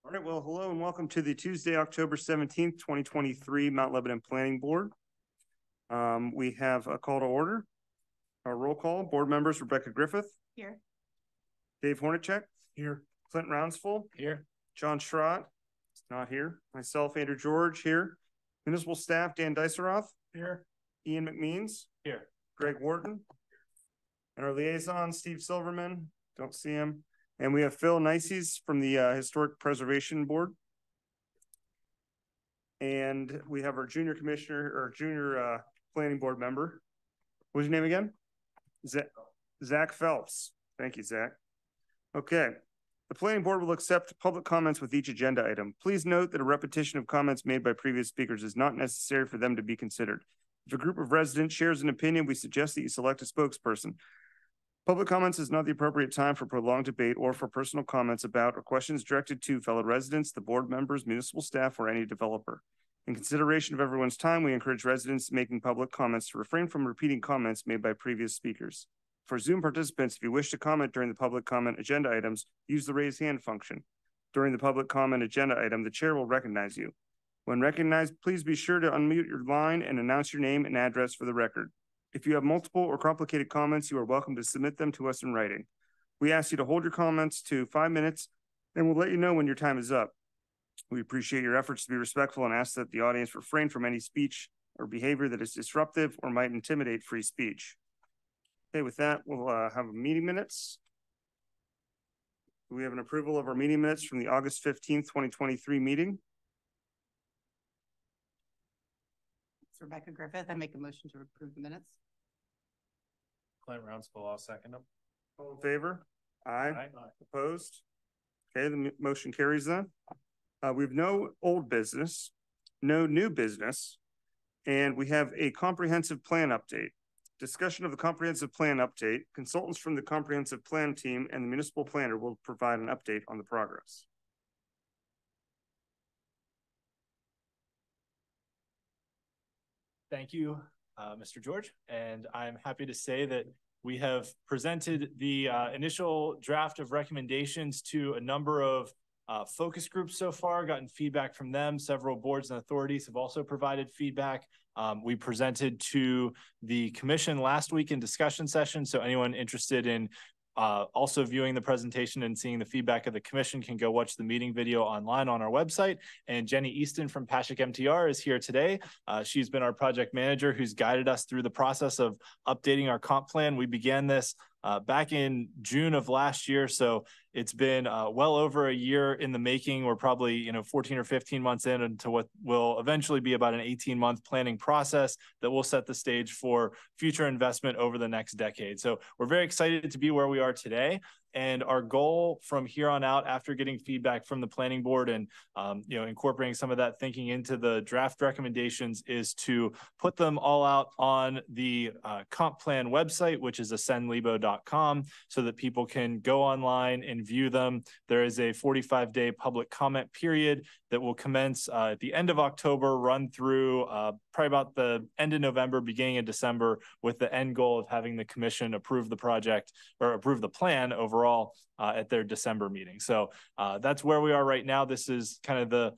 All right, well, hello and welcome to the Tuesday, October 17th, 2023 Mount Lebanon Planning Board. We have a call to order. Our roll call, board members, Rebecca Griffith. Here. Dave Hornacek. Here. Clint Rounsful. Here. John Schrott. Not here. Myself, Andrew George. Here. Municipal staff, Dan Diceroth. Here. Ian McMeans. Here. Greg Wharton. And our liaison, Steve Silverman. Don't see him. And we have Phil Nices from the Historic Preservation Board. And we have our junior commissioner or junior planning board member. What's your name again? Zach Phelps. Thank you, Zach. Okay. The planning board will accept public comments with each agenda item. Please note that a repetition of comments made by previous speakers is not necessary for them to be considered. If a group of residents shares an opinion, we suggest that you select a spokesperson. Public comments is not the appropriate time for prolonged debate or for personal comments about or questions directed to fellow residents, the board members, municipal staff, or any developer. In consideration of everyone's time, we encourage residents making public comments to refrain from repeating comments made by previous speakers. For Zoom participants, if you wish to comment during the public comment agenda items, use the raise hand function. During the public comment agenda item, the chair will recognize you. When recognized, please be sure to unmute your line and announce your name and address for the record. If you have multiple or complicated comments, you are welcome to submit them to us in writing. We ask you to hold your comments to 5 minutes, and we'll let you know when your time is up. We appreciate your efforts to be respectful and ask that the audience refrain from any speech or behavior that is disruptive or might intimidate free speech. Okay, with that, we'll have meeting minutes. We have an approval of our meeting minutes from the August 15th, 2023 meeting. It's Rebecca Griffith. I make a motion to approve the minutes. Clint Rounsful, I'll second them. All in favor? Aye. Aye. Opposed? Okay, the motion carries then. We have no old business, no new business, and we have a comprehensive plan update. Discussion of the comprehensive plan update. Consultants from the comprehensive plan team and the municipal planner will provide an update on the progress. Thank you, Mr. George. And I'm happy to say that we have presented the initial draft of recommendations to a number of focus groups so far, gotten feedback from them. Several boards and authorities have also provided feedback. We presented to the commission last week in discussion session. So anyone interested in also viewing the presentation and seeing the feedback of the commission can go watch the meeting video online on our website. And Jenny Easton from Pasek MTR is here today. She's been our project manager who's guided us through the process of updating our comp plan. We began this back in June of last year. So it's been well over a year in the making. We're probably 14 or 15 months into what will eventually be about an 18-month planning process that will set the stage for future investment over the next decade. So we're very excited to be where we are today. And our goal from here on out, after getting feedback from the planning board and incorporating some of that thinking into the draft recommendations, is to put them all out on the comp plan website, which is ascendlebo.com, so that people can go online and view them. There is a 45-day public comment period that will commence at the end of October, run through probably about the end of November, beginning of December, with the end goal of having the commission approve the project or approve the plan overall at their December meeting. So that's where we are right now. This is kind of the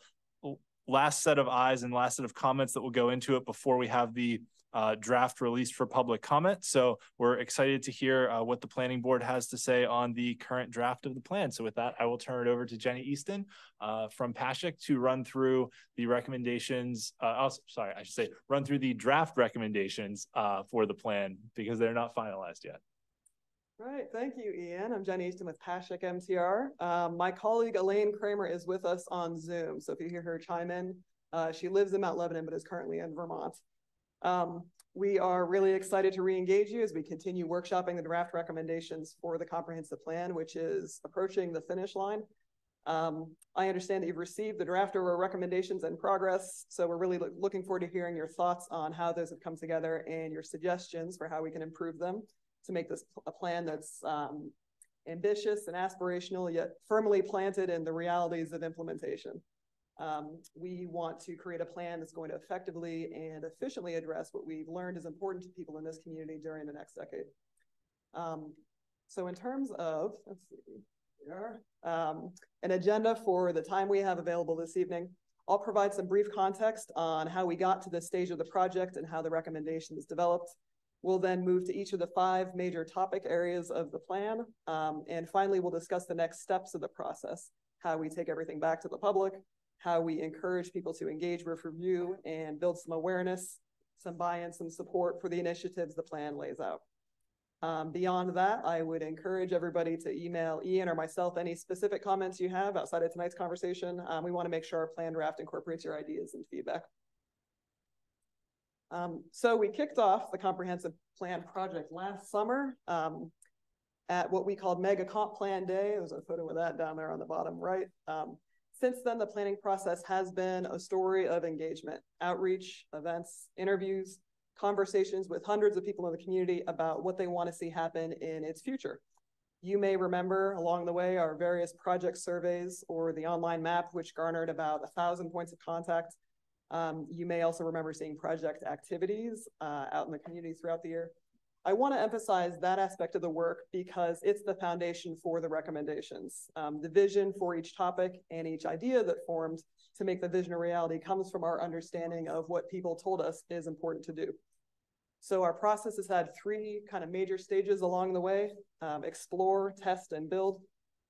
last set of eyes and last set of comments that will go into it before we have the draft released for public comment. So we're excited to hear what the planning board has to say on the current draft of the plan. So with that, I will turn it over to Jenny Easton from Pasek to run through the recommendations. Run through the draft recommendations for the plan, because they're not finalized yet. Right, thank you, Ian. I'm Jenny Easton with Pasek MTR. My colleague Elaine Kramer is with us on Zoom, so if you hear her chime in, she lives in Mount Lebanon but is currently in Vermont. We are really excited to re-engage you as we continue workshopping the draft recommendations for the comprehensive plan, which is approaching the finish line. I understand that you've received the draft of our recommendations in progress, so we're really looking forward to hearing your thoughts on how those have come together and your suggestions for how we can improve them to make this a plan that's ambitious and aspirational, yet firmly planted in the realities of implementation. We want to create a plan that's going to effectively and efficiently address what we've learned is important to people in this community during the next decade. So in terms of, let's see, There. An agenda for the time we have available this evening. I'll provide some brief context on how we got to this stage of the project and how the recommendation is developed. We'll then move to each of the 5 major topic areas of the plan. And finally, we'll discuss the next steps of the process, how we take everything back to the public, how we encourage people to engage with review and build some awareness, some buy-in, some support for the initiatives the plan lays out. Beyond that, I would encourage everybody to email Ian or myself any specific comments you have outside of tonight's conversation. We want to make sure our plan draft incorporates your ideas and feedback. So we kicked off the comprehensive plan project last summer at what we called Mega Comp Plan Day. There's a photo of that down there on the bottom right. Since then, the planning process has been a story of engagement, outreach, events, interviews, conversations with hundreds of people in the community about what they want to see happen in its future. You may remember along the way our various project surveys or the online map, which garnered about 1,000 points of contact. You may also remember seeing project activities out in the community throughout the year. I want to emphasize that aspect of the work because it's the foundation for the recommendations. The vision for each topic and each idea that formed to make the vision a reality comes from our understanding of what people told us is important to do. So our process has had 3 kind of major stages along the way: explore, test, and build.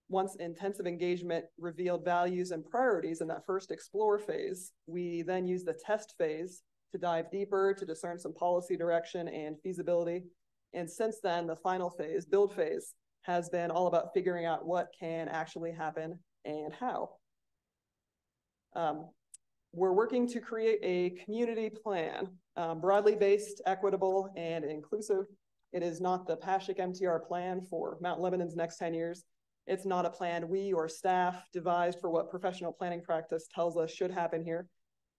Once intensive engagement revealed values and priorities in that first explore phase, we then use the test phase to dive deeper, to discern some policy direction and feasibility. And since then, the final phase, build phase, has been all about figuring out what can actually happen and how. We're working to create a community plan, broadly based, equitable, and inclusive. It is not the Pashek MTR plan for Mount Lebanon's next 10 years. It's not a plan we or staff devised for what professional planning practice tells us should happen here.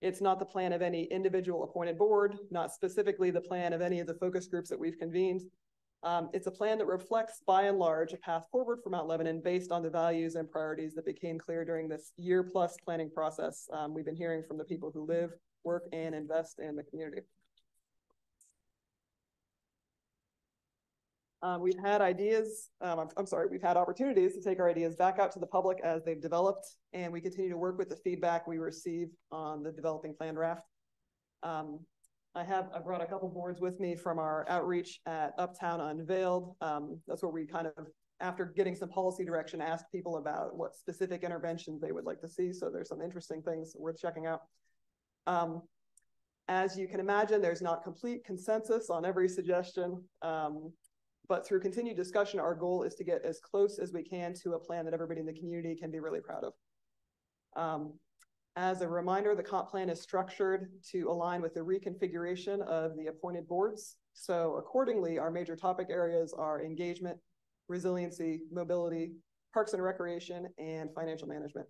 It's not the plan of any individual appointed board, not specifically the plan of any of the focus groups that we've convened. It's a plan that reflects, by and large, a path forward for Mount Lebanon based on the values and priorities that became clear during this year-plus planning process we've been hearing from the people who live, work, and invest in the community. We've had we've had opportunities to take our ideas back out to the public as they've developed, and we continue to work with the feedback we receive on the developing plan draft. I brought a couple boards with me from our outreach at Uptown Unveiled. That's where we kind of, after getting some policy direction, asked people about what specific interventions they would like to see. So there's some interesting things worth checking out. As you can imagine, there's not complete consensus on every suggestion. But through continued discussion, our goal is to get as close as we can to a plan that everybody in the community can be really proud of. As a reminder, the comp plan is structured to align with the reconfiguration of the appointed boards. So accordingly, our major topic areas are engagement, resiliency, mobility, parks and recreation, and financial management.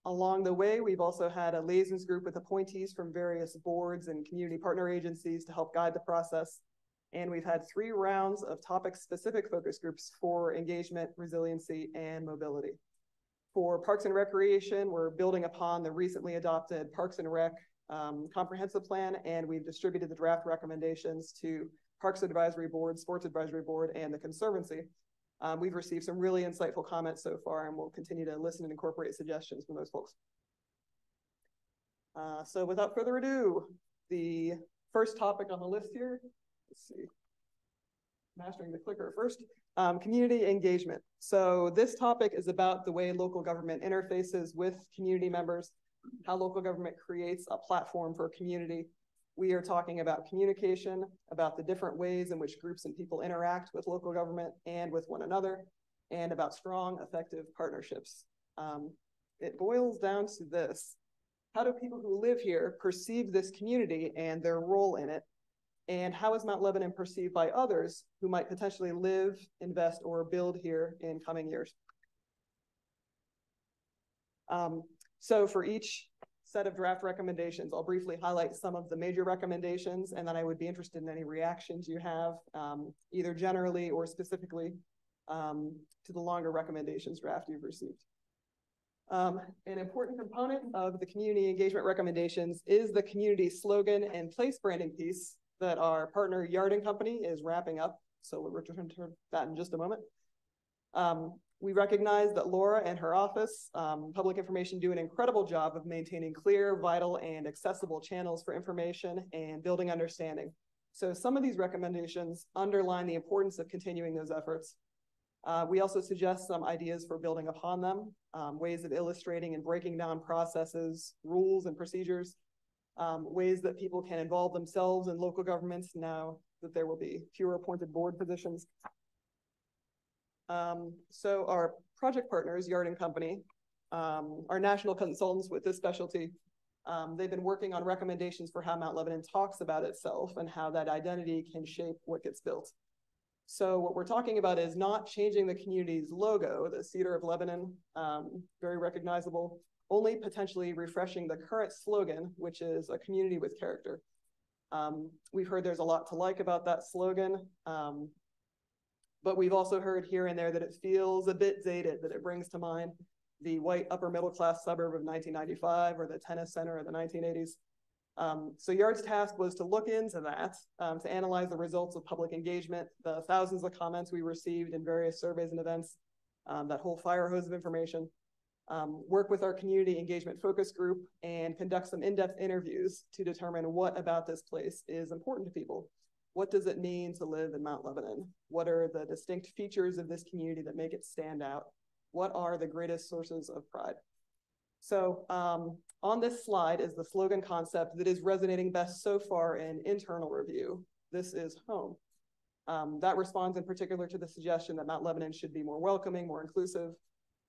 Along the way, we've also had a liaisons group with appointees from various boards and community partner agencies to help guide the process. And we've had 3 rounds of topic-specific focus groups for engagement, resiliency, and mobility. For Parks and Recreation, we're building upon the recently adopted Parks and Rec comprehensive plan, and we've distributed the draft recommendations to Parks Advisory Board, Sports Advisory Board, and the Conservancy. We've received some really insightful comments so far, and we'll continue to listen and incorporate suggestions from those folks. So without further ado, the first topic on the list here, let's see, mastering the clicker first. Community engagement. So this topic is about the way local government interfaces with community members, how local government creates a platform for community. We are talking about communication, about the different ways in which groups and people interact with local government and with one another, and about strong, effective partnerships. It boils down to this. How do people who live here perceive this community and their role in it? And how is Mount Lebanon perceived by others who might potentially live, invest, or build here in coming years? So for each set of draft recommendations, I'll briefly highlight some of the major recommendations, and then I would be interested in any reactions you have, either generally or specifically to the longer recommendations draft you've received. An important component of the community engagement recommendations is the community slogan and place branding piece that our partner Yard & Company is wrapping up. So we'll return to that in just a moment. We recognize that Laura and her office, Public Information, do an incredible job of maintaining clear, vital, and accessible channels for information and building understanding. So some of these recommendations underline the importance of continuing those efforts. We also suggest some ideas for building upon them, ways of illustrating and breaking down processes, rules, and procedures, ways that people can involve themselves in local governments now that there will be fewer appointed board positions. So our project partners, Yard and Company, are national consultants with this specialty. They've been working on recommendations for how Mount Lebanon talks about itself and how that identity can shape what gets built. So what we're talking about is not changing the community's logo, the Cedar of Lebanon, very recognizable, only potentially refreshing the current slogan, which is a community with character. We've heard there's a lot to like about that slogan, but we've also heard here and there that it feels a bit dated, that it brings to mind the white upper middle class suburb of 1995 or the tennis center of the 1980s. So Yard's task was to look into that, to analyze the results of public engagement, the thousands of comments we received in various surveys and events, that whole fire hose of information, work with our community engagement focus group, and conduct some in-depth interviews to determine what about this place is important to people. What does it mean to live in Mount Lebanon? What are the distinct features of this community that make it stand out? What are the greatest sources of pride? So on this slide is the slogan concept that is resonating best so far in internal review. This is home. That responds in particular to the suggestion that Mount Lebanon should be more welcoming, more inclusive.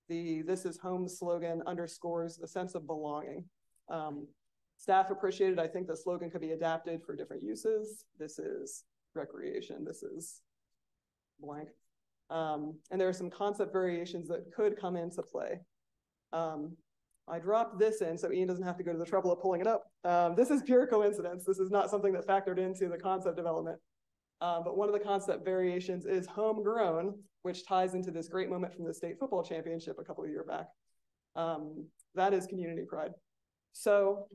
The "This is home" slogan underscores a sense of belonging. Staff appreciated, I think the slogan could be adapted for different uses. This is recreation, this is blank. And there are some concept variations that could come into play. I dropped this in so Ian doesn't have to go to the trouble of pulling it up. This is pure coincidence. This is not something that factored into the concept development. But one of the concept variations is homegrown, which ties into this great moment from the state football championship a couple of years back. That is community pride. So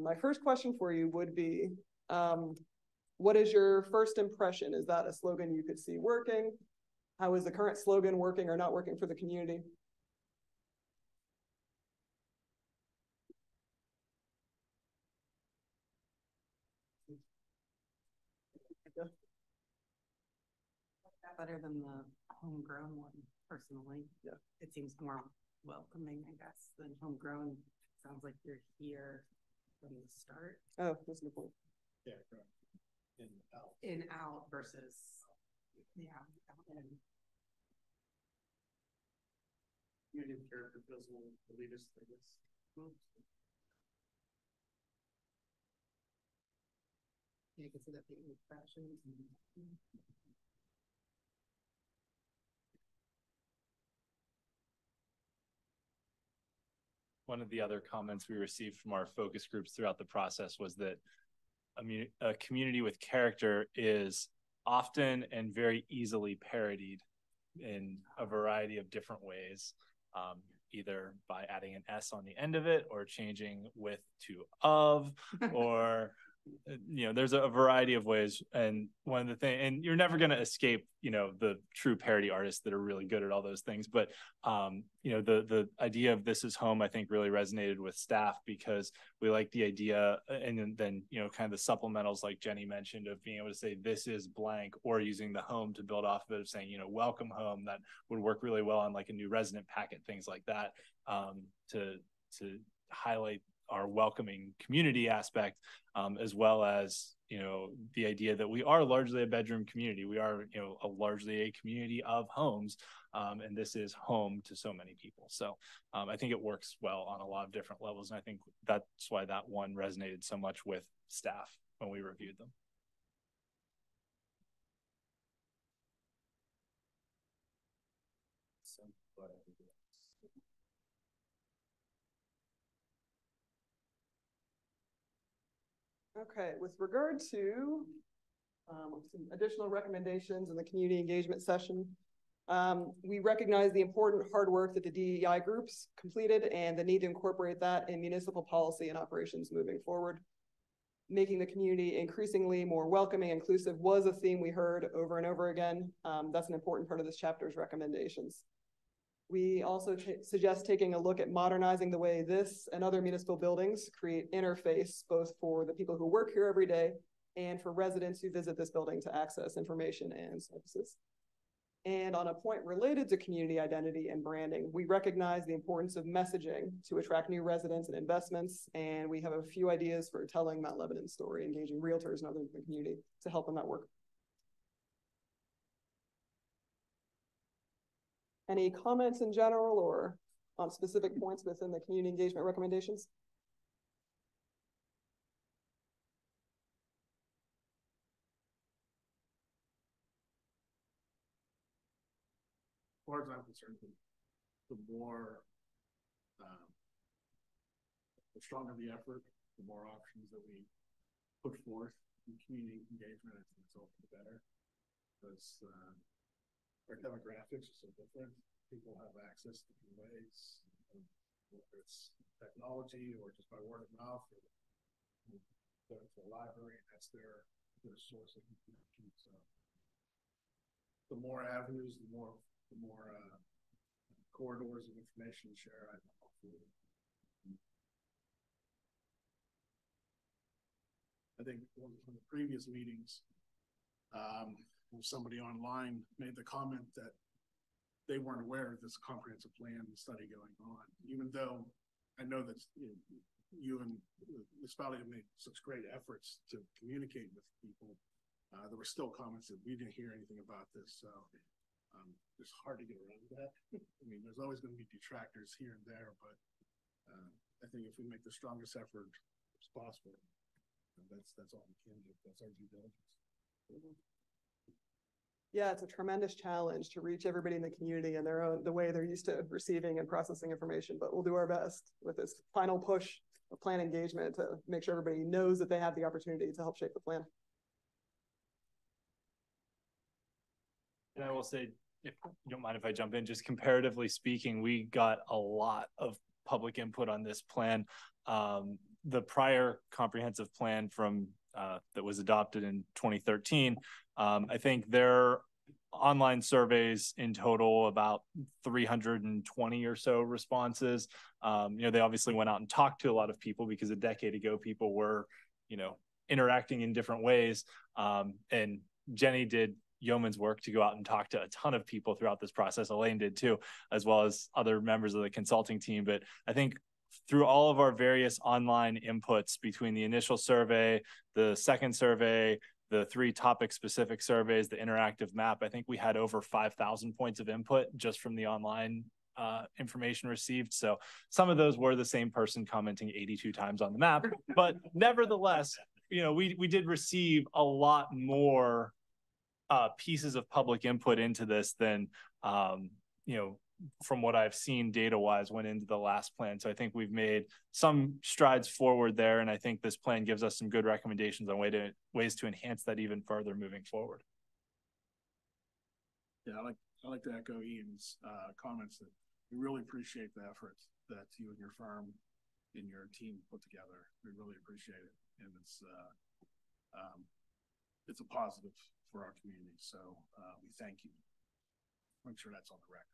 my first question for you would be, what is your first impression? Is that a slogan you could see working? How is the current slogan working or not working for the community? Better than the homegrown one, personally. Yeah. It seems more welcoming, I guess, than homegrown. Sounds like you're here from the start. Oh, that's a good point. Yeah, correct. In-out. In-out versus, yeah, out-in. Community character feels a little elitist, I guess. Yeah, you can see that being fashion. One of the other comments we received from our focus groups throughout the process was that a community with character is often and very easily parodied in a variety of different ways, either by adding an S on the end of it or changing with to of, or there's a variety of ways. And one of the things, and you're never going to escape, the true parody artists that are really good at all those things. But, the idea of "this is home," I think really resonated with staff because we like the idea. And then, kind of the supplementals like Jenny mentioned of being able to say "this is blank" or using the home to build off of it of saying, "welcome home." That would work really well on like a new resident packet, things like that, to highlight our welcoming community aspect, as well as, the idea that we are largely a bedroom community. We are, largely a community of homes, and this is home to so many people. So I think it works well on a lot of different levels. And I think that's why that one resonated so much with staff when we reviewed them. So, Okay, with regard to some additional recommendations in the community engagement session, we recognize the important hard work that the DEI groups completed and the need to incorporate that in municipal policy and operations moving forward. making the community increasingly more welcoming, inclusive was a theme we heard over and over again. That's an important part of this chapter's recommendations. We also suggest taking a look at modernizing the way this and other municipal buildings create interface, both for the people who work here every day and for residents who visit this building to access information and services. And on a point related to community identity and branding, we recognize the importance of messaging to attract new residents and investments. And we have a few ideas for telling Mount Lebanon's story, engaging realtors and others in the community to help in that work. Any comments in general or on specific points within the community engagement recommendations? As far as I'm concerned, the more, the stronger the effort, the more options that we put forth in community engagement, I think it's all the better. Because our demographics are so different. People have access to different ways, whether it's technology or just by word of mouth, or go to the library, and that's their source of information. So the more avenues, the more corridors of information to share, I think one of the previous meetings, somebody online made the comment that they weren't aware of this comprehensive plan study going on, even though I know that you and the municipality have made such great efforts to communicate with people. There were still comments that we didn't hear anything about this, so it's hard to get around that. I mean, there's always going to be detractors here and there, but I think if we make the strongest effort as possible, that's all we can do. That's our due diligence. Yeah, it's a tremendous challenge to reach everybody in the community and the way they're used to receiving and processing information, but we'll do our best with this final push of plan engagement to make sure everybody knows that they have the opportunity to help shape the plan. And I will say, if you don't mind if I jump in, just comparatively speaking, we got a lot of public input on this plan. The prior comprehensive plan from that was adopted in 2013, I think their online surveys in total about 320 or so responses. They obviously went out and talked to a lot of people because a decade ago people were, interacting in different ways. And Jenny did yeoman's work to go out and talk to a ton of people throughout this process. Elaine did too, as well as other members of the consulting team. But I think through all of our various online inputs between the initial survey, the second survey, the 3 topic specific surveys, the interactive map, I think we had over 5,000 points of input just from the online information received. So some of those were the same person commenting 82 times on the map, but nevertheless, we did receive a lot more pieces of public input into this than, from what I've seen data-wise went into the last plan. So I think we've made some strides forward there, and I think this plan gives us some good recommendations on ways to enhance that even further moving forward. Yeah, I like to echo Ian's comments that we really appreciate the efforts that you and your firm and your team put together. We really appreciate it, and it's a positive for our community. So we thank you. I'm sure that's on the record.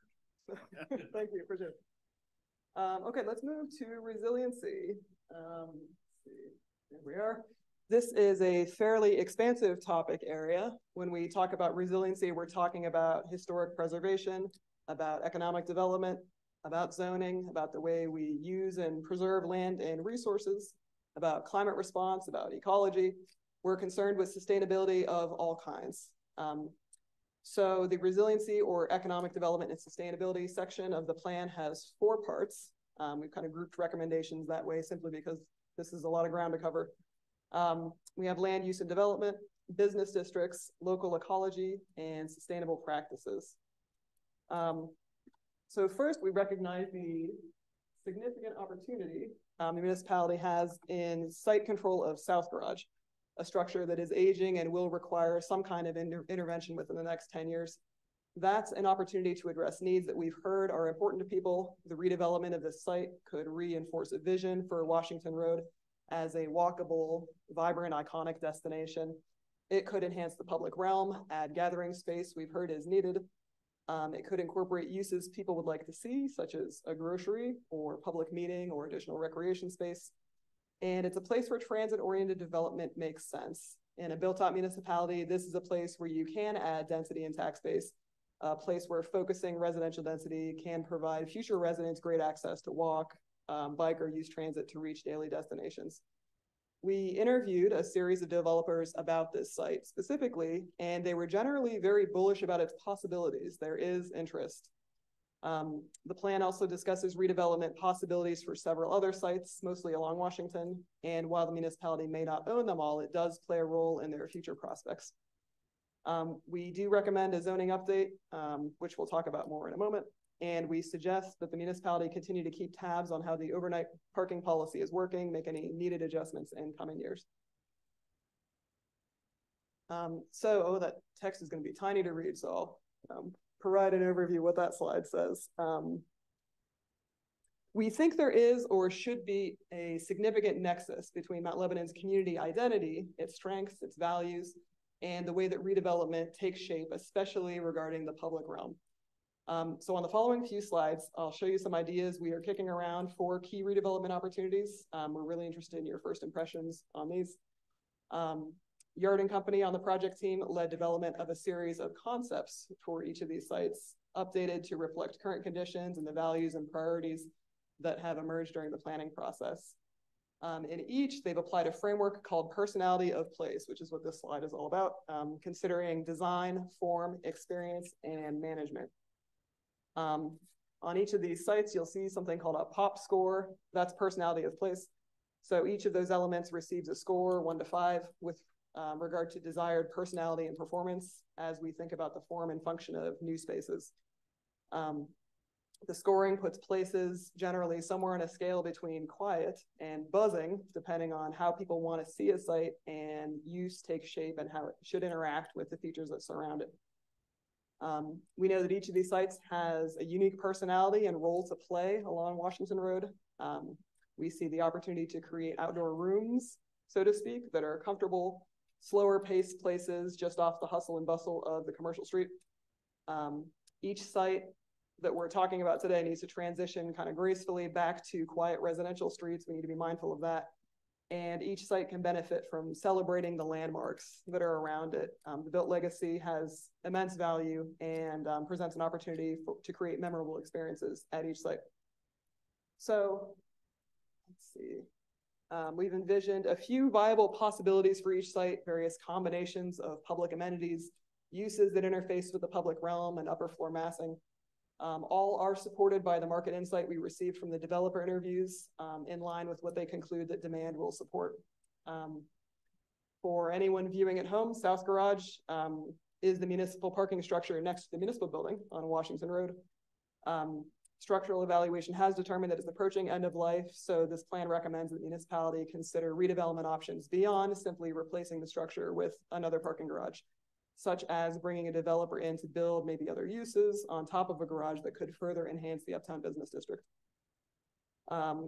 Thank you, appreciate it. Okay, let's move to resiliency. Let's see. There we are. This is a fairly expansive topic area. When we talk about resiliency, we're talking about historic preservation, about economic development, about zoning, about the way we use and preserve land and resources, about climate response, about ecology. We're concerned with sustainability of all kinds. So the resiliency or economic development and sustainability section of the plan has 4 parts. We've kind of grouped recommendations that way simply because this is a lot of ground to cover. We have land use and development, business districts, local ecology, and sustainable practices. So first, we recognize the significant opportunity the municipality has in site control of South Garage, a structure that is aging and will require some kind of intervention within the next 10 years. That's an opportunity to address needs that we've heard are important to people. The redevelopment of this site could reinforce a vision for Washington Road as a walkable, vibrant, iconic destination. It could enhance the public realm, add gathering space we've heard is needed. It could incorporate uses people would like to see, such as a grocery or public meeting or additional recreation space. And it's a place where transit-oriented development makes sense. In a built-out municipality, this is a place where you can add density and tax base, a place where focusing residential density can provide future residents great access to walk, bike, or use transit to reach daily destinations. We interviewed a series of developers about this site specifically, and they were generally very bullish about its possibilities. There is interest. The plan also discusses redevelopment possibilities for several other sites, mostly along Washington. And while the municipality may not own them all, it does play a role in their future prospects. We do recommend a zoning update, which we'll talk about more in a moment. And we suggest that the municipality continue to keep tabs on how the overnight parking policy is working, make any needed adjustments in coming years. That text is going to be tiny to read, so I'll provide an overview of what that slide says. We think there is or should be a significant nexus between Mount Lebanon's community identity, its strengths, its values, and the way that redevelopment takes shape, especially regarding the public realm. So on the following few slides, I'll show you some ideas we are kicking around for key redevelopment opportunities. We're really interested in your first impressions on these. Yard and Company on the project team led development of a series of concepts for each of these sites, updated to reflect current conditions and the values and priorities that have emerged during the planning process. In each, they've applied a framework called personality of place, which is what this slide is all about, considering design, form, experience, and management. On each of these sites, you'll see something called a POP score. That's personality of place. So each of those elements receives a score 1 to 5 with regard to desired personality and performance as we think about the form and function of new spaces. The scoring puts places generally somewhere on a scale between quiet and buzzing, depending on how people want to see a site and use takes shape and how it should interact with the features that surround it. We know that each of these sites has a unique personality and role to play along Washington Road. We see the opportunity to create outdoor rooms, so to speak, that are comfortable, slower paced places just off the hustle and bustle of the commercial street. Each site that we're talking about today needs to transition kind of gracefully back to quiet residential streets. We need to be mindful of that. And each site can benefit from celebrating the landmarks that are around it. The built legacy has immense value and presents an opportunity to create memorable experiences at each site. So let's see. We've envisioned a few viable possibilities for each site, various combinations of public amenities, uses that interface with the public realm and upper floor massing. All are supported by the market insight we received from the developer interviews, in line with what they conclude that demand will support. For anyone viewing at home, South Garage is the municipal parking structure next to the municipal building on Washington Road. Structural evaluation has determined that it's approaching end of life, so this plan recommends that the municipality consider redevelopment options beyond simply replacing the structure with another parking garage, such as bringing a developer in to build maybe other uses on top of a garage that could further enhance the Uptown Business District.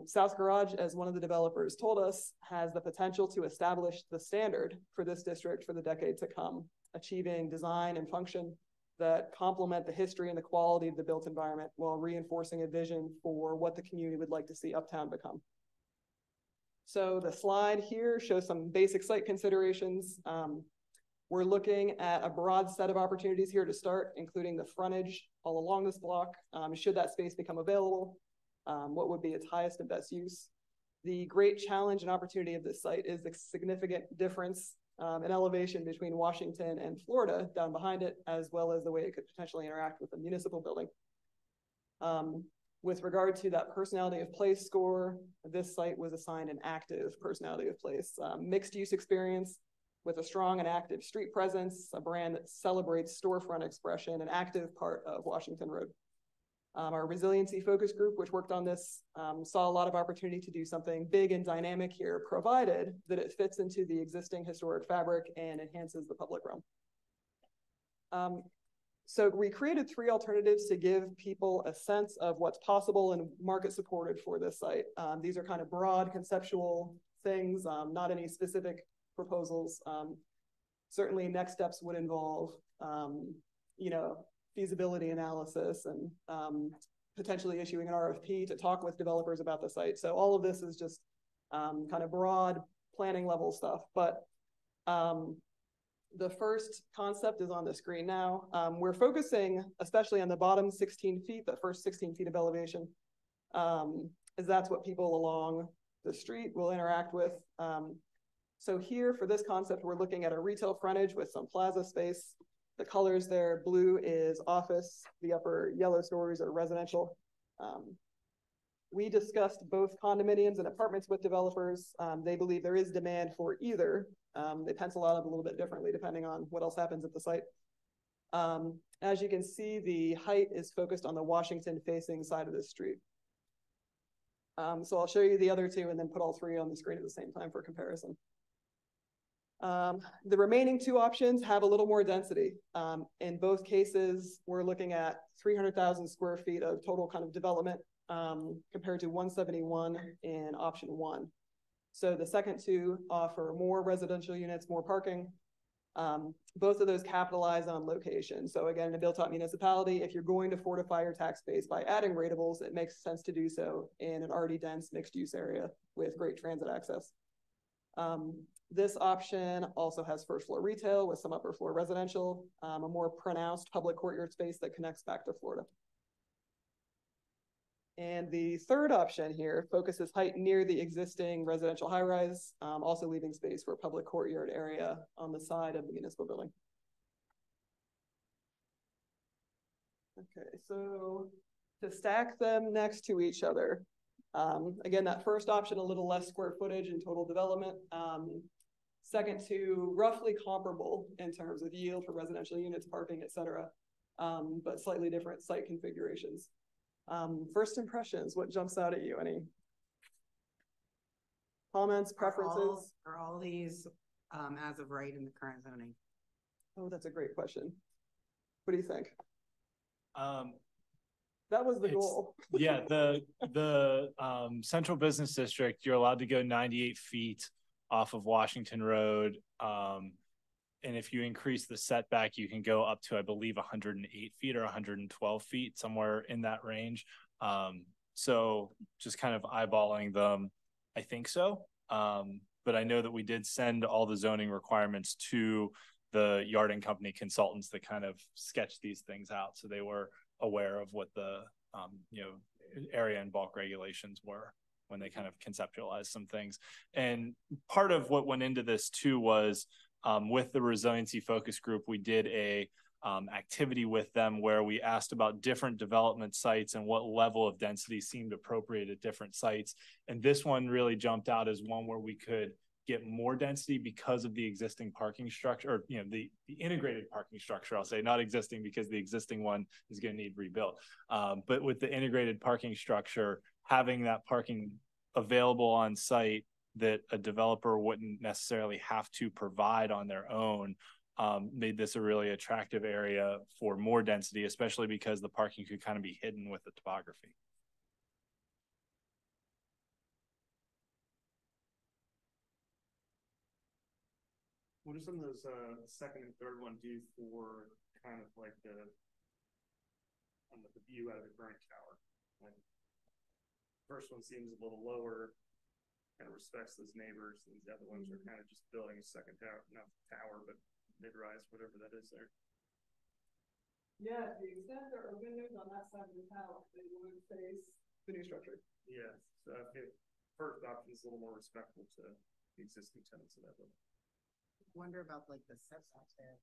South Garage, as one of the developers told us, has the potential to establish the standard for this district for the decade to come, achieving design and function that complement the history and the quality of the built environment while reinforcing a vision for what the community would like to see Uptown become. So the slide here shows some basic site considerations. We're looking at a broad set of opportunities here to start, including the frontage all along this block. Should that space become available, what would be its highest and best use? The great challenge and opportunity of this site is the significant difference in elevation between Washington and Florida down behind it, as well as the way it could potentially interact with the municipal building. With regard to that personality of place score, this site was assigned an active personality of place, mixed use experience with a strong and active street presence, a brand that celebrates storefront expression, an active part of Washington Road. Our resiliency focus group, which worked on this, saw a lot of opportunity to do something big and dynamic here, provided that it fits into the existing historic fabric and enhances the public realm. So we created 3 alternatives to give people a sense of what's possible and market supported for this site. These are kind of broad conceptual things, not any specific proposals. Certainly next steps would involve, you know, feasibility analysis and potentially issuing an RFP to talk with developers about the site. So all of this is just kind of broad planning level stuff. But the first concept is on the screen now. We're focusing especially on the bottom 16 feet, the first 16 feet of elevation, as that's what people along the street will interact with. So here for this concept, we're looking at a retail frontage with some plaza space. The colors there, blue is office, the upper yellow stories are residential. We discussed both condominiums and apartments with developers. They believe there is demand for either. They pencil out a little bit differently depending on what else happens at the site. As you can see, the height is focused on the Washington facing side of the street. So I'll show you the other two and then put all three on the screen at the same time for comparison. The remaining two options have a little more density. In both cases, we're looking at 300,000 square feet of total kind of development compared to 171 in option one. So the second two offer more residential units, more parking. Both of those capitalize on location. So again, in a built-out municipality, if you're going to fortify your tax base by adding ratables, it makes sense to do so in an already dense mixed-use area with great transit access. This option also has first floor retail with some upper floor residential, a more pronounced public courtyard space that connects back to Florida. And the third option here focuses height near the existing residential high-rise, also leaving space for a public courtyard area on the side of the municipal building. Okay, so to stack them next to each other, again, that first option, a little less square footage in total development. Second two, roughly comparable in terms of yield for residential units, parking, et cetera, but slightly different site configurations. First impressions, what jumps out at you? Any comments, preferences? Are all these as of right in the current zoning? Oh, that's a great question. What do you think? That was the goal. Yeah, the central business district, you're allowed to go 98 feet off of Washington Road. And if you increase the setback, you can go up to, I believe, 108 feet or 112 feet, somewhere in that range. So just kind of eyeballing them, I think so. But I know that we did send all the zoning requirements to the Yarding Company consultants that kind of sketched these things out. So they were aware of what the area and bulk regulations were when they kind of conceptualized some things. And part of what went into this too was with the resiliency focus group, we did a activity with them where we asked about different development sites and what level of density seemed appropriate at different sites. And this one really jumped out as one where we could get more density because of the existing parking structure, or the integrated parking structure. I'll say not existing because the existing one is going to need rebuilt. But with the integrated parking structure, having that parking available on site that a developer wouldn't necessarily have to provide on their own made this a really attractive area for more density, especially because the parking could kind of be hidden with the topography. What do some of those second and third one do for kind of like the view out of the current tower? Like, first one seems a little lower, kind of respects those neighbors, and the other ones are kind of just building a second tower, not tower, but mid-rise, whatever that is there. Yeah, to the extent there are windows on that side of the tower, they would face the new structure. Yeah, so I think first option is a little more respectful to the existing tenants of that building. Wonder about like the setbacks there.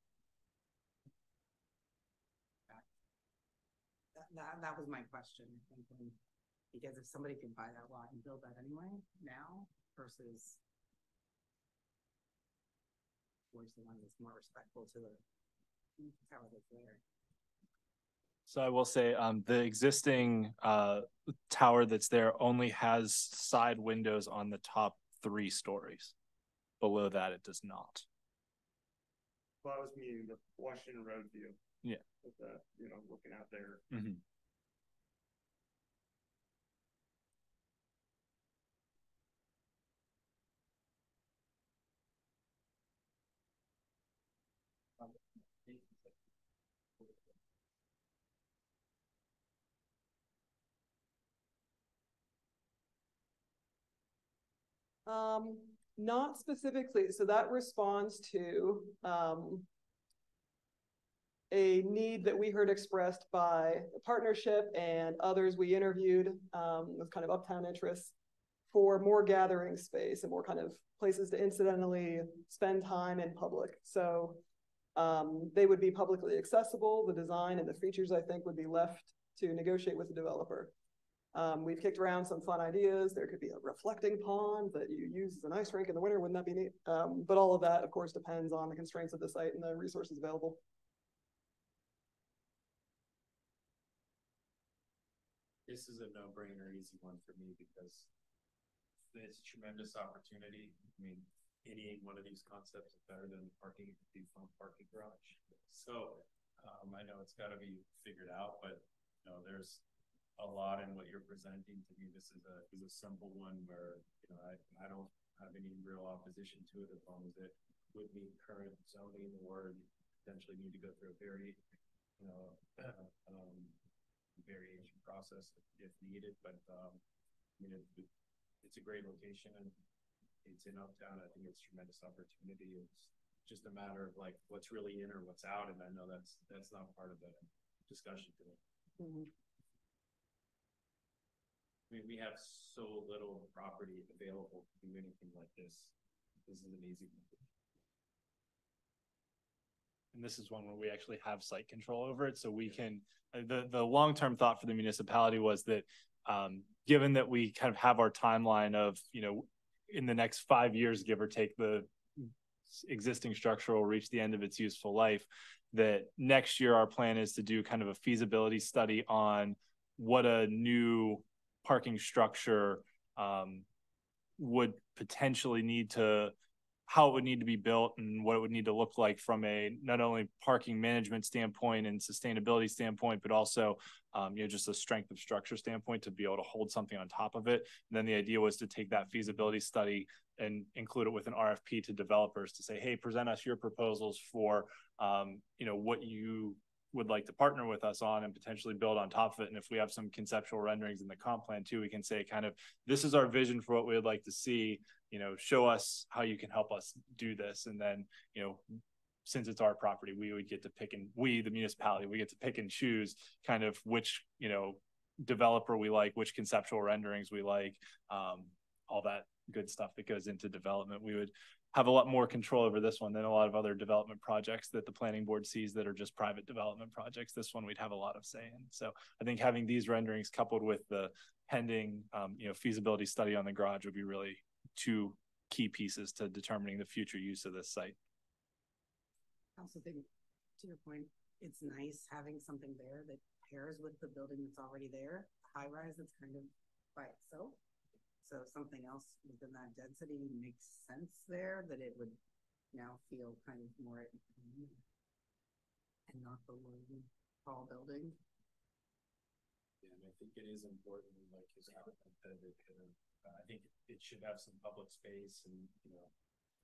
That was my question. Because if somebody can buy that lot and build that anyway now versus where's the one that's more respectful to the tower that's there. So I will say the existing tower that's there only has side windows on the top 3 stories. Below that, it does not. Well, I was meaning the Washington Road view. Yeah. With the, looking out there. Mm-hmm. Not specifically. So that responds to a need that we heard expressed by the partnership and others we interviewed with kind of uptown interests for more gathering space and more kind of places to incidentally spend time in public. So they would be publicly accessible. The design and the features, I think, would be left to negotiate with the developer. We've kicked around some fun ideas. There could be a reflecting pond that you use as an ice rink in the winter. Wouldn't that be neat? But all of that, of course, depends on the constraints of the site and the resources available. This is a no-brainer, easy one for me because it's a tremendous opportunity. I mean, any one of these concepts is better than parking from parking garage. So I know it's got to be figured out, but you know, there's a lot in what you're presenting to me. This is a simple one where I don't have any real opposition to it as long as it would meet current zoning or potentially need to go through a very variation process if needed. But I mean, it's a great location and it's in Uptown. I think it's a tremendous opportunity. It's just a matter of like what's really in or what's out, and I know that's not part of the discussion today. Mm-hmm. I mean, we have so little property available to do anything like this. This is an easy one. And this is one where we actually have site control over it. So we can, the long-term thought for the municipality was that given that we kind of have our timeline of, in the next 5 years, give or take, the existing structure will reach the end of its useful life, that next year our plan is to do kind of a feasibility study on what a new parking structure would potentially need to, how it would need to be built and what it would need to look like from a not only parking management standpoint and sustainability standpoint, but also just a strength of structure standpoint to be able to hold something on top of it. And then the idea was to take that feasibility study and include it with an RFP to developers to say, hey, present us your proposals for what you would like to partner with us on and potentially build on top of it. And if we have some conceptual renderings in the comp plan too, we can say kind of, this is our vision for what we would like to see, show us how you can help us do this. And then, since it's our property, we would get to pick, and we, the municipality, we get to pick and choose kind of which, developer we like, which conceptual renderings we like, all that good stuff that goes into development. We would have a lot more control over this one than a lot of other development projects that the planning board sees that are just private development projects. This one we'd have a lot of say in. So I think having these renderings coupled with the pending, feasibility study on the garage would be really two key pieces to determining the future use of this site. I also think, to your point, it's nice having something there that pairs with the building that's already there. High rise that's kind of by itself. So something else within that density makes sense there, that it would now feel kind of more and not the one tall building. Yeah, and I think it is important, like his comment, that I think it should have some public space, and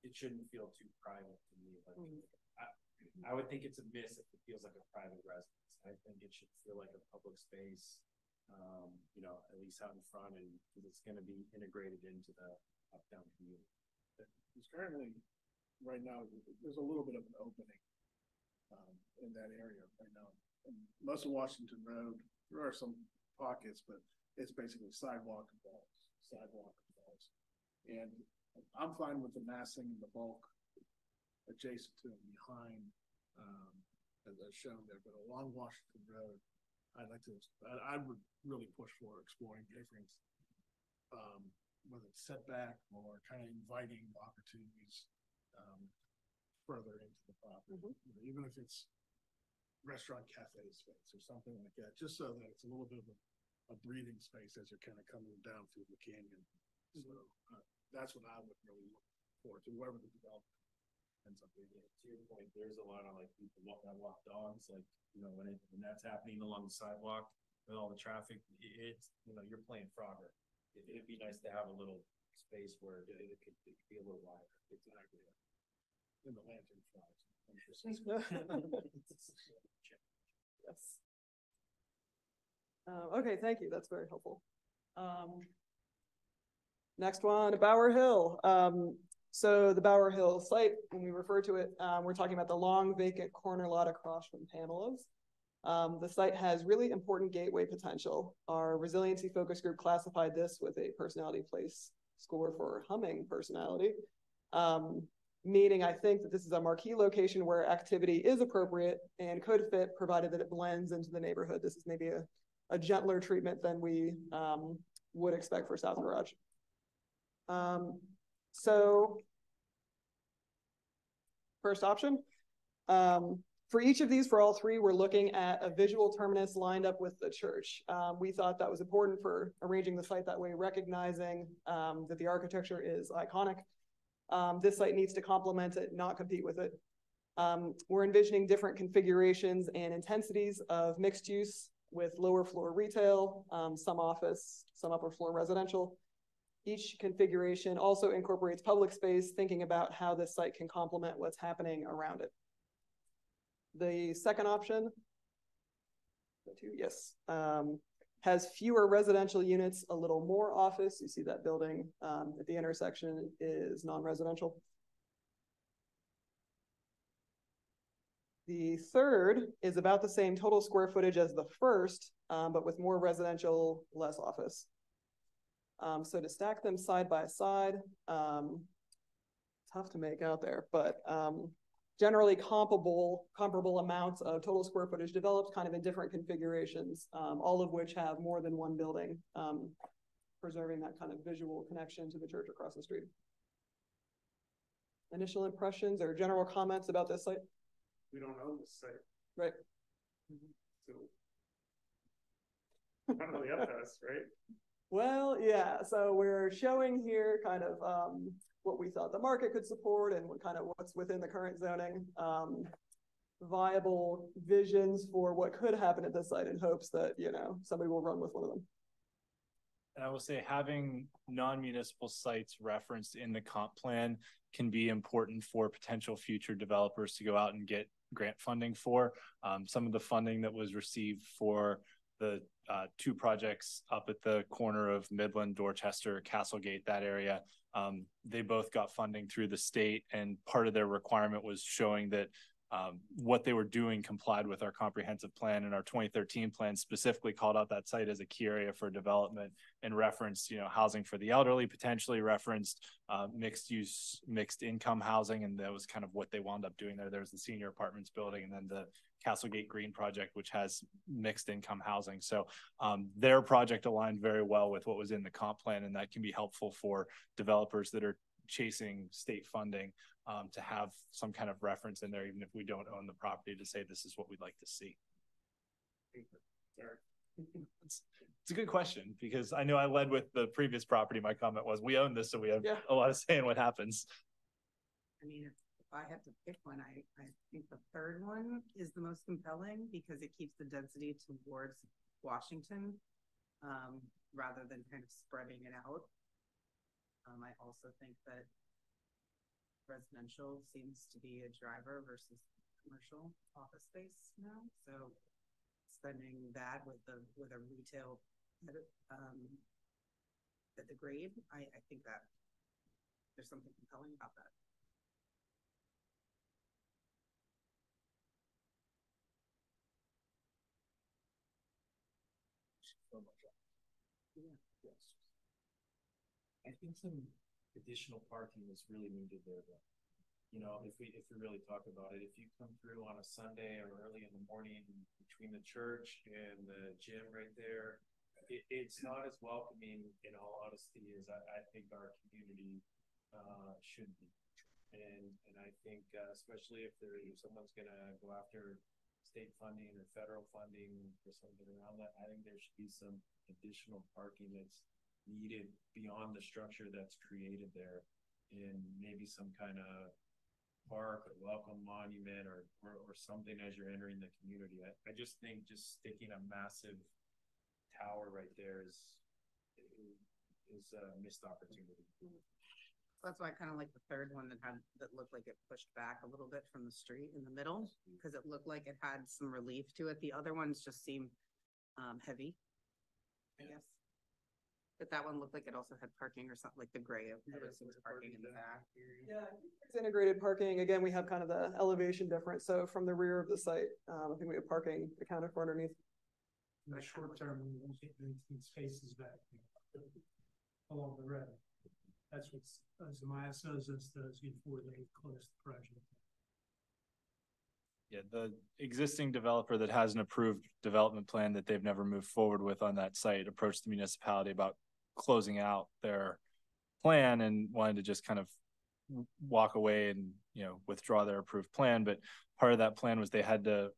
it shouldn't feel too private to me. Like I would think it's a miss if it feels like a private residence. I think it should feel like a public space. At least out in front, and it's going to be integrated into the Uptown community. There's currently, right now, there's a little bit of an opening in that area right now. And most of Washington Road, there are some pockets, but it's basically sidewalk and walls. And I'm fine with the massing and the bulk adjacent to and behind, as shown there, but along Washington Road, I would really push for exploring different, whether it's setback or kind of inviting opportunities further into the property. Mm-hmm. Even if it's restaurant cafe space or something like that, just so that it's a little bit of a breathing space as you're kind of coming down through the canyon. Mm-hmm. So that's what I would really look forward to, whoever the developer ends up being. To your point, there's a lot of people that walk dogs, when that's happening along the sidewalk with all the traffic, it's you're playing Frogger. It'd be nice to have a little space where it could be a little wider. Exactly. And the lantern flies. Yes. Okay, thank you. That's very helpful. Next one, Bower Hill. So the Bower Hill site, when we refer to it, we're talking about the long vacant corner lot across from Pamela's. The site has really important gateway potential. Our resiliency focus group classified this with a personality place score for humming personality, meaning I think that this is a marquee location where activity is appropriate and could fit, provided that it blends into the neighborhood. This is maybe a gentler treatment than we would expect for South Garage. So first option, for each of these, for all three, we're looking at a visual terminus lined up with the church. We thought that was important for arranging the site that way, recognizing that the architecture is iconic. This site needs to complement it, not compete with it. We're envisioning different configurations and intensities of mixed use with lower floor retail, some office, some upper floor residential. Each configuration also incorporates public space, thinking about how this site can complement what's happening around it. The second option, yes, has fewer residential units, a little more office. You see that building at the intersection is non-residential. The third is about the same total square footage as the first, but with more residential, less office. So to stack them side by side, tough to make out there, but generally comparable amounts of total square footage developed kind of in different configurations, all of which have more than one building, preserving that kind of visual connection to the church across the street. Initial impressions or general comments about this site? We don't own this site. Right. So not really up to us, right? Well, yeah, so we're showing here kind of what we thought the market could support and what kind of what's within the current zoning, viable visions for what could happen at this site in hopes that, you know, somebody will run with one of them. And I will say having non-municipal sites referenced in the comp plan can be important for potential future developers to go out and get grant funding for. Some of the funding that was received for the two projects up at the corner of Midland, Dorchester, Castlegate, that area, they both got funding through the state, and part of their requirement was showing that what they were doing complied with our comprehensive plan, and our 2013 plan specifically called out that site as a key area for development and referenced, you know, housing for the elderly, potentially referenced mixed use, mixed income housing. And that was kind of what they wound up doing there. There's the senior apartments building and then the Castlegate Green project, which has mixed income housing. So their project aligned very well with what was in the comp plan, and that can be helpful for developers that are chasing state funding to have some kind of reference in there, even if we don't own the property, to say this is what we'd like to see. It's a good question, because I know I led with the previous property. My comment was we own this, so we have a lot of say in what happens. I mean, if I have to pick one, I think the third one is the most compelling because it keeps the density towards Washington rather than kind of spreading it out. I also think that residential seems to be a driver versus commercial office space now. So spending that with a retail at the grade, I think that there's something compelling about that. Yeah. Yes. I think some additional parking is really needed there, though. You know, if we really talk about it, if you come through on a Sunday or early in the morning between the church and the gym right there, it's not as welcoming, in all honesty, as I think our community should be. And I think especially if someone's gonna go after state funding or federal funding or something around that, I think there should be some additional parking that's needed beyond the structure that's created there, and maybe some kind of park or welcome monument or something as you're entering the community. I just think just sticking a massive tower right there is a missed opportunity. That's why I kind of like the third one that looked like it pushed back a little bit from the street in the middle, because it looked like it had some relief to it. The other ones just seem heavy, I guess. But that one looked like it also had parking or something, like the gray of parking in the back. Yeah, it's integrated parking. Again, we have kind of the elevation difference. So from the rear of the site, I think we have parking accounted for underneath. In the short term, we won't get anything spaces back along the road. That's what Zamaya says us does before they close the project. Yeah, the existing developer that has an approved development plan that they've never moved forward with on that site approached the municipality about closing out their plan and wanted to just kind of walk away and, you know, withdraw their approved plan. But part of that plan was they had to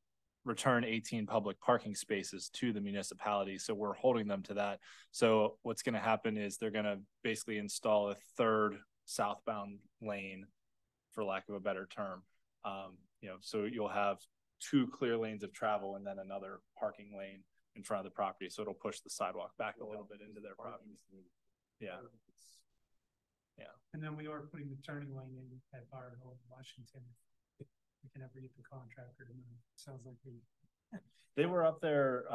return 18 public parking spaces to the municipality. So we're holding them to that. So what's going to happen is they're going to basically install a third southbound lane, for lack of a better term. You know, so you'll have 2 clear lanes of travel and then another parking lane in front of the property. So it'll push the sidewalk back a little bit into their property. Yeah. Yeah. And then we are putting the turning lane in at Bower Hill, Washington. We can ever get the contractor to move. Sounds like They were up there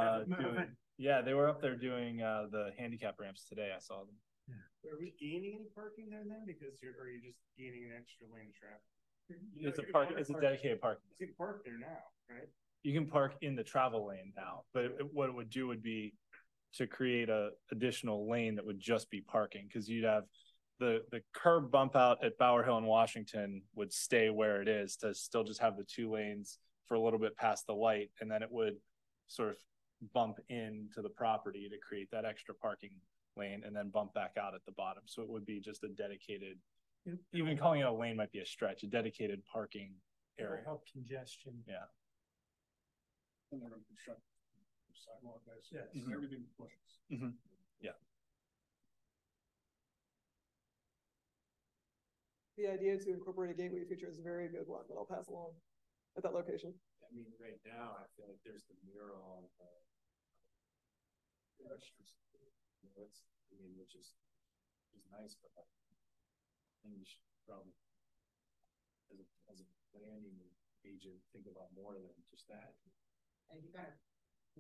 they were up there doing the handicap ramps today. I saw them. Are we gaining any parking there then? Because are you just gaining an extra lane of traffic? It's a dedicated parking. You can park there now, right? You can park in the travel lane now, but what it would do would be to create a additional lane that would just be parking, because you'd have the curb bump out at Bower Hill and Washington would stay where it is to still just have the 2 lanes for a little bit past the light, and then it would sort of bump into the property to create that extra parking lane and then bump back out at the bottom. So it would be just a dedicated, even calling it a lane might be a stretch, a dedicated parking area. help congestion. Yeah. And they're gonna construct sidewalk, guys. Yes. Everything pushes. Mm-hmm. Yeah. The idea to incorporate a gateway feature is a very good one that I'll pass along at that location. I mean, right now, I feel like there's the mural on which is nice, but I think we should probably, as a planning agent, think about more than just that. And you gotta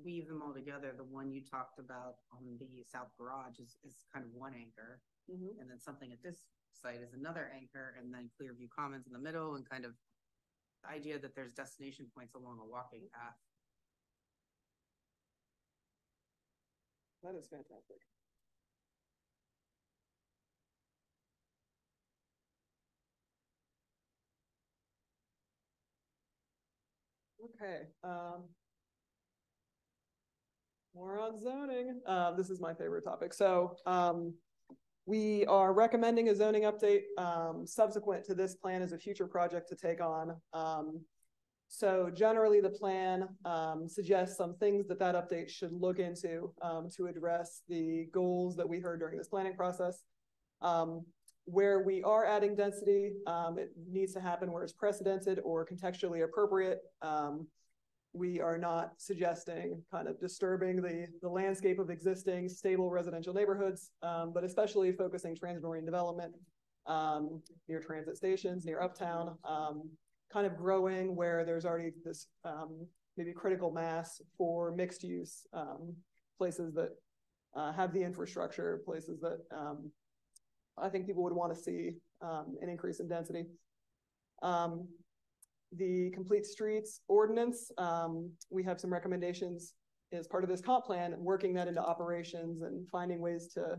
weave them all together. The one you talked about on the south garage is kind of one anchor. And then something at this site is another anchor, and then Clearview Commons in the middle, and kind of the idea that there's destination points along a walking path. That is fantastic. Okay. More on zoning. This is my favorite topic. So we are recommending a zoning update subsequent to this plan as a future project to take on. So generally the plan suggests some things that update should look into to address the goals that we heard during this planning process. Where we are adding density, it needs to happen where it's precedented or contextually appropriate. We are not suggesting kind of disturbing the landscape of existing stable residential neighborhoods, but especially focusing transit-oriented development near transit stations, near uptown, kind of growing where there's already this maybe critical mass for mixed use, places that have the infrastructure, places that I think people would want to see an increase in density. The complete streets ordinance, we have some recommendations as part of this comp plan, working that into operations and finding ways to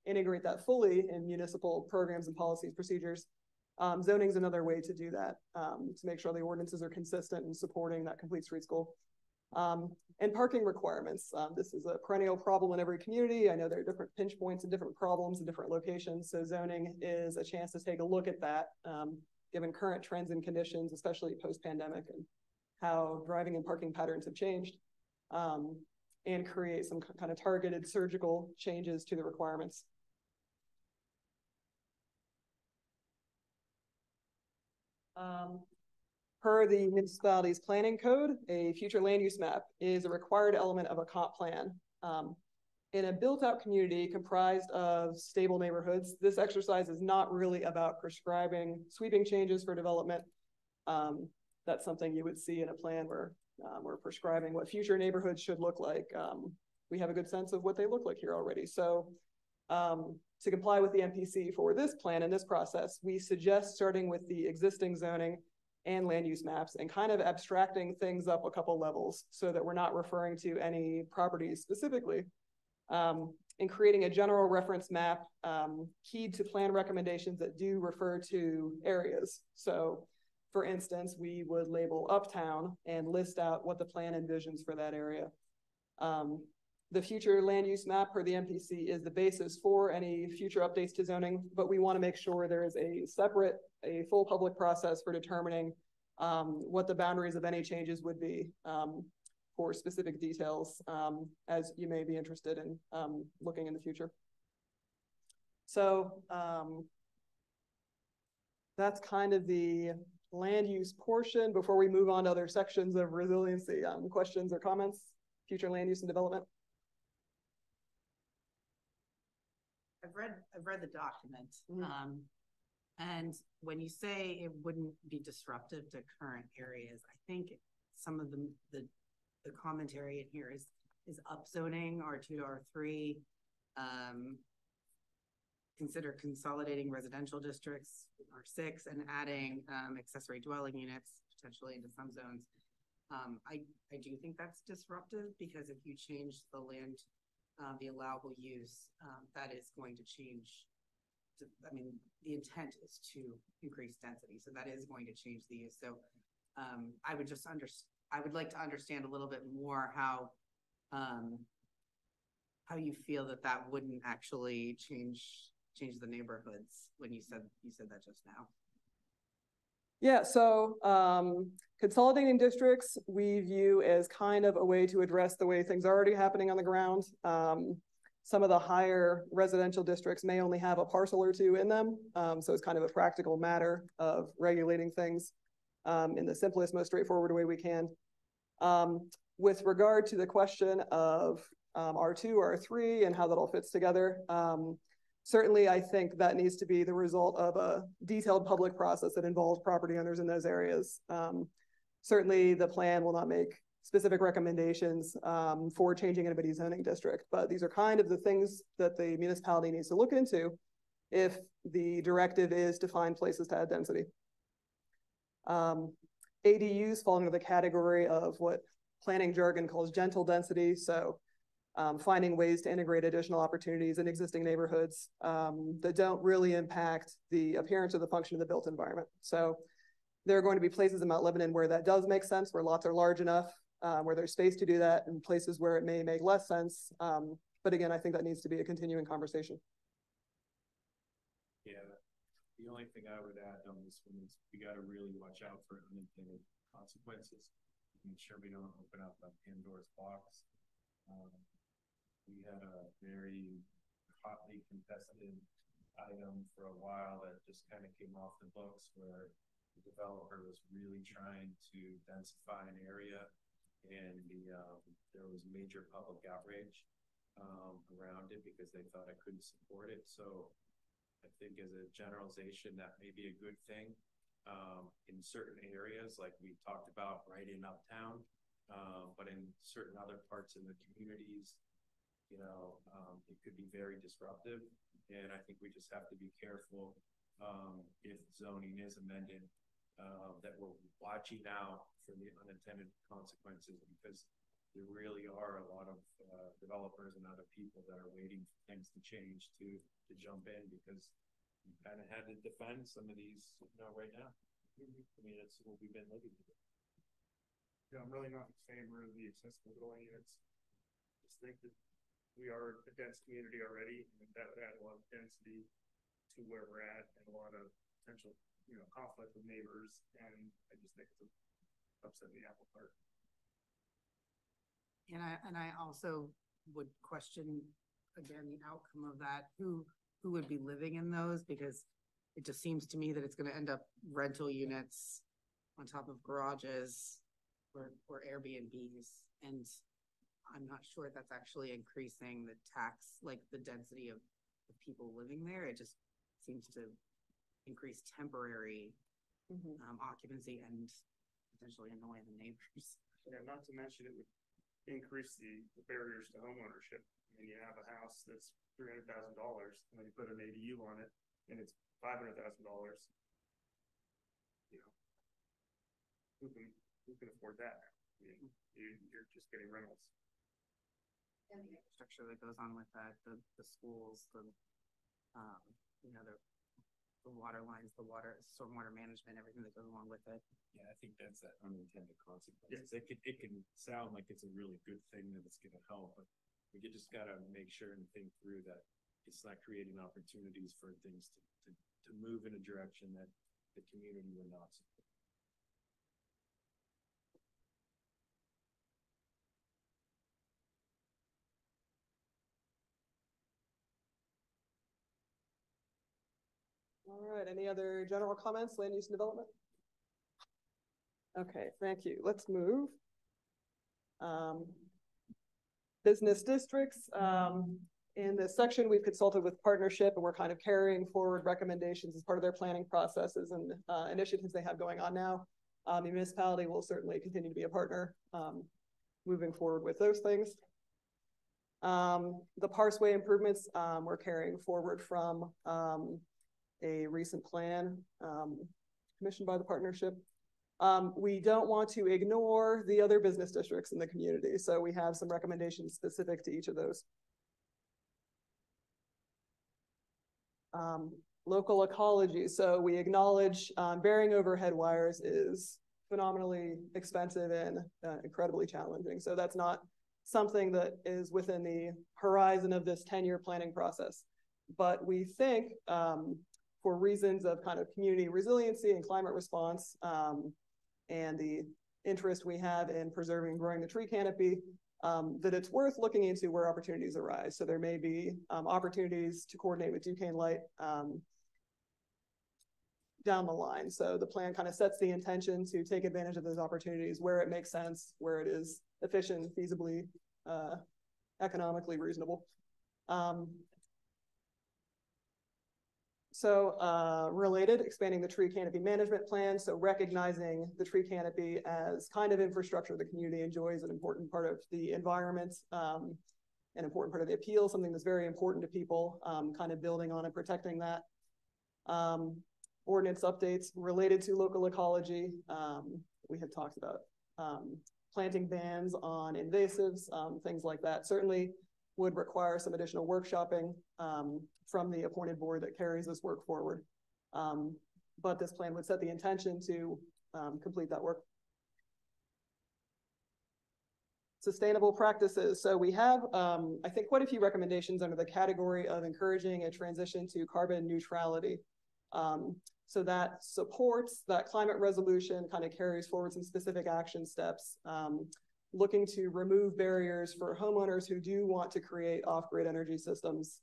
integrate that fully in municipal programs and policies, procedures. Zoning is another way to do that, to make sure the ordinances are consistent in supporting that complete streets goal. And parking requirements. This is a perennial problem in every community. I know there are different pinch points and different problems in different locations. So zoning is a chance to take a look at that, given current trends and conditions, especially post-pandemic, and how driving and parking patterns have changed, and create some kind of targeted surgical changes to the requirements. Per the municipality's planning code, a future land use map is a required element of a comp plan. in a built-out community comprised of stable neighborhoods, this exercise is not really about prescribing sweeping changes for development. That's something you would see in a plan where we're prescribing what future neighborhoods should look like. We have a good sense of what they look like here already. So to comply with the MPC for this plan and this process, we suggest starting with the existing zoning and land use maps and kind of abstracting things up a couple levels so that we're not referring to any properties specifically. And creating a general reference map keyed to plan recommendations that do refer to areas. So for instance, we would label Uptown and list out what the plan envisions for that area. The future land use map for the MPC is the basis for any future updates to zoning, but we want to make sure there is a full public process for determining what the boundaries of any changes would be for specific details as you may be interested in looking in the future. So that's kind of the land use portion before we move on to other sections of resiliency. Questions or comments? Future land use and development? I've read the document. And when you say it wouldn't be disruptive to current areas, I think some of the commentary in here is upzoning R2 to R3, consider consolidating residential districts R6 and adding accessory dwelling units potentially into some zones. I do think that's disruptive because if you change the land, the allowable use, that is going to change. I mean, the intent is to increase density, so that is going to change the use. So I would like to understand a little bit more how you feel that wouldn't actually change the neighborhoods when you said that just now. Yeah, so consolidating districts we view as kind of a way to address the way things are already happening on the ground. Some of the higher residential districts may only have a parcel or two in them. So it's kind of a practical matter of regulating things in the simplest, most straightforward way we can. With regard to the question of R2, R3, and how that all fits together, certainly I think that needs to be the result of a detailed public process that involves property owners in those areas. Certainly the plan will not make specific recommendations for changing anybody's zoning district, but these are kind of the things that the municipality needs to look into if the directive is to find places to add density. ADUs fall into the category of what planning jargon calls gentle density. So finding ways to integrate additional opportunities in existing neighborhoods that don't really impact the appearance or the function of the built environment. So there are going to be places in Mount Lebanon where that does make sense, where lots are large enough, where there's space to do that, and places where it may make less sense. But again, I think that needs to be a continuing conversation. Yeah, the only thing I would add on this one is we got to really watch out for unintended consequences. Make sure we don't open up a Pandora's box. We had a very hotly contested item for a while that just kind of came off the books where the developer was really trying to densify an area, and there was major public outrage around it because they thought I couldn't support it. So I think as a generalization, that may be a good thing in certain areas, like we talked about right in Uptown, but in certain other parts in the communities, it could be very disruptive. And I think we just have to be careful if zoning is amended, that we're watching out for the unintended consequences, because there really are a lot of developers and other people that are waiting for things to change to jump in, because we kind of had to defend some of these right now. I mean, it's what we've been living with. Yeah, I'm really not in favor of the accessible dwelling units. Just think that we are a dense community already, and that would add a lot of density to where we're at, and a lot of potential, conflict with neighbors. And I just think it's upsetting the apple cart. And I also would question again the outcome of that. Who would be living in those? Because it just seems to me that it's going to end up rental units on top of garages or Airbnbs. And I'm not sure that's actually increasing the tax, like the density of the people living there. It just seems to increase temporary occupancy and potentially annoy the neighbors. Yeah, not to mention it would increase the barriers to homeownership. I mean, you have a house that's $300,000 and then you put an ADU on it and it's $500,000. You know, who can afford that? I mean, you're just getting rentals. And the infrastructure that goes on with that, the schools, the water lines, the stormwater management, everything that goes along with it. Yeah, I think that's that unintended consequences. It can sound like it's a really good thing that it's gonna help, but we just gotta make sure and think through that it's not creating opportunities for things to move in a direction that the community will not support. All right, any other general comments, land use and development? Okay, thank you. Let's move. Business districts. In this section, we've consulted with partnership and we're kind of carrying forward recommendations as part of their planning processes and initiatives they have going on now. The municipality will certainly continue to be a partner moving forward with those things. The Parseway improvements we're carrying forward from a recent plan commissioned by the partnership. We don't want to ignore the other business districts in the community, so we have some recommendations specific to each of those. Local ecology. So we acknowledge burying overhead wires is phenomenally expensive and incredibly challenging. So that's not something that is within the horizon of this 10-year planning process. But we think for reasons of kind of community resiliency and climate response and the interest we have in preserving and growing the tree canopy, that it's worth looking into where opportunities arise. So there may be opportunities to coordinate with Duquesne Light down the line. So the plan kind of sets the intention to take advantage of those opportunities where it makes sense, where it is efficient, feasibly, economically reasonable. Related, expanding the tree canopy management plan. So recognizing the tree canopy as kind of infrastructure the community enjoys, an important part of the environment, an important part of the appeal, something that's very important to people, kind of building on and protecting that. Ordinance updates related to local ecology. We had talked about planting bans on invasives, things like that. Certainly would require some additional workshopping from the appointed board that carries this work forward. But this plan would set the intention to complete that work. Sustainable practices. So we have, I think, quite a few recommendations under the category of encouraging a transition to carbon neutrality. So that supports that climate resolution, kind of carries forward some specific action steps, looking to remove barriers for homeowners who do want to create off-grid energy systems.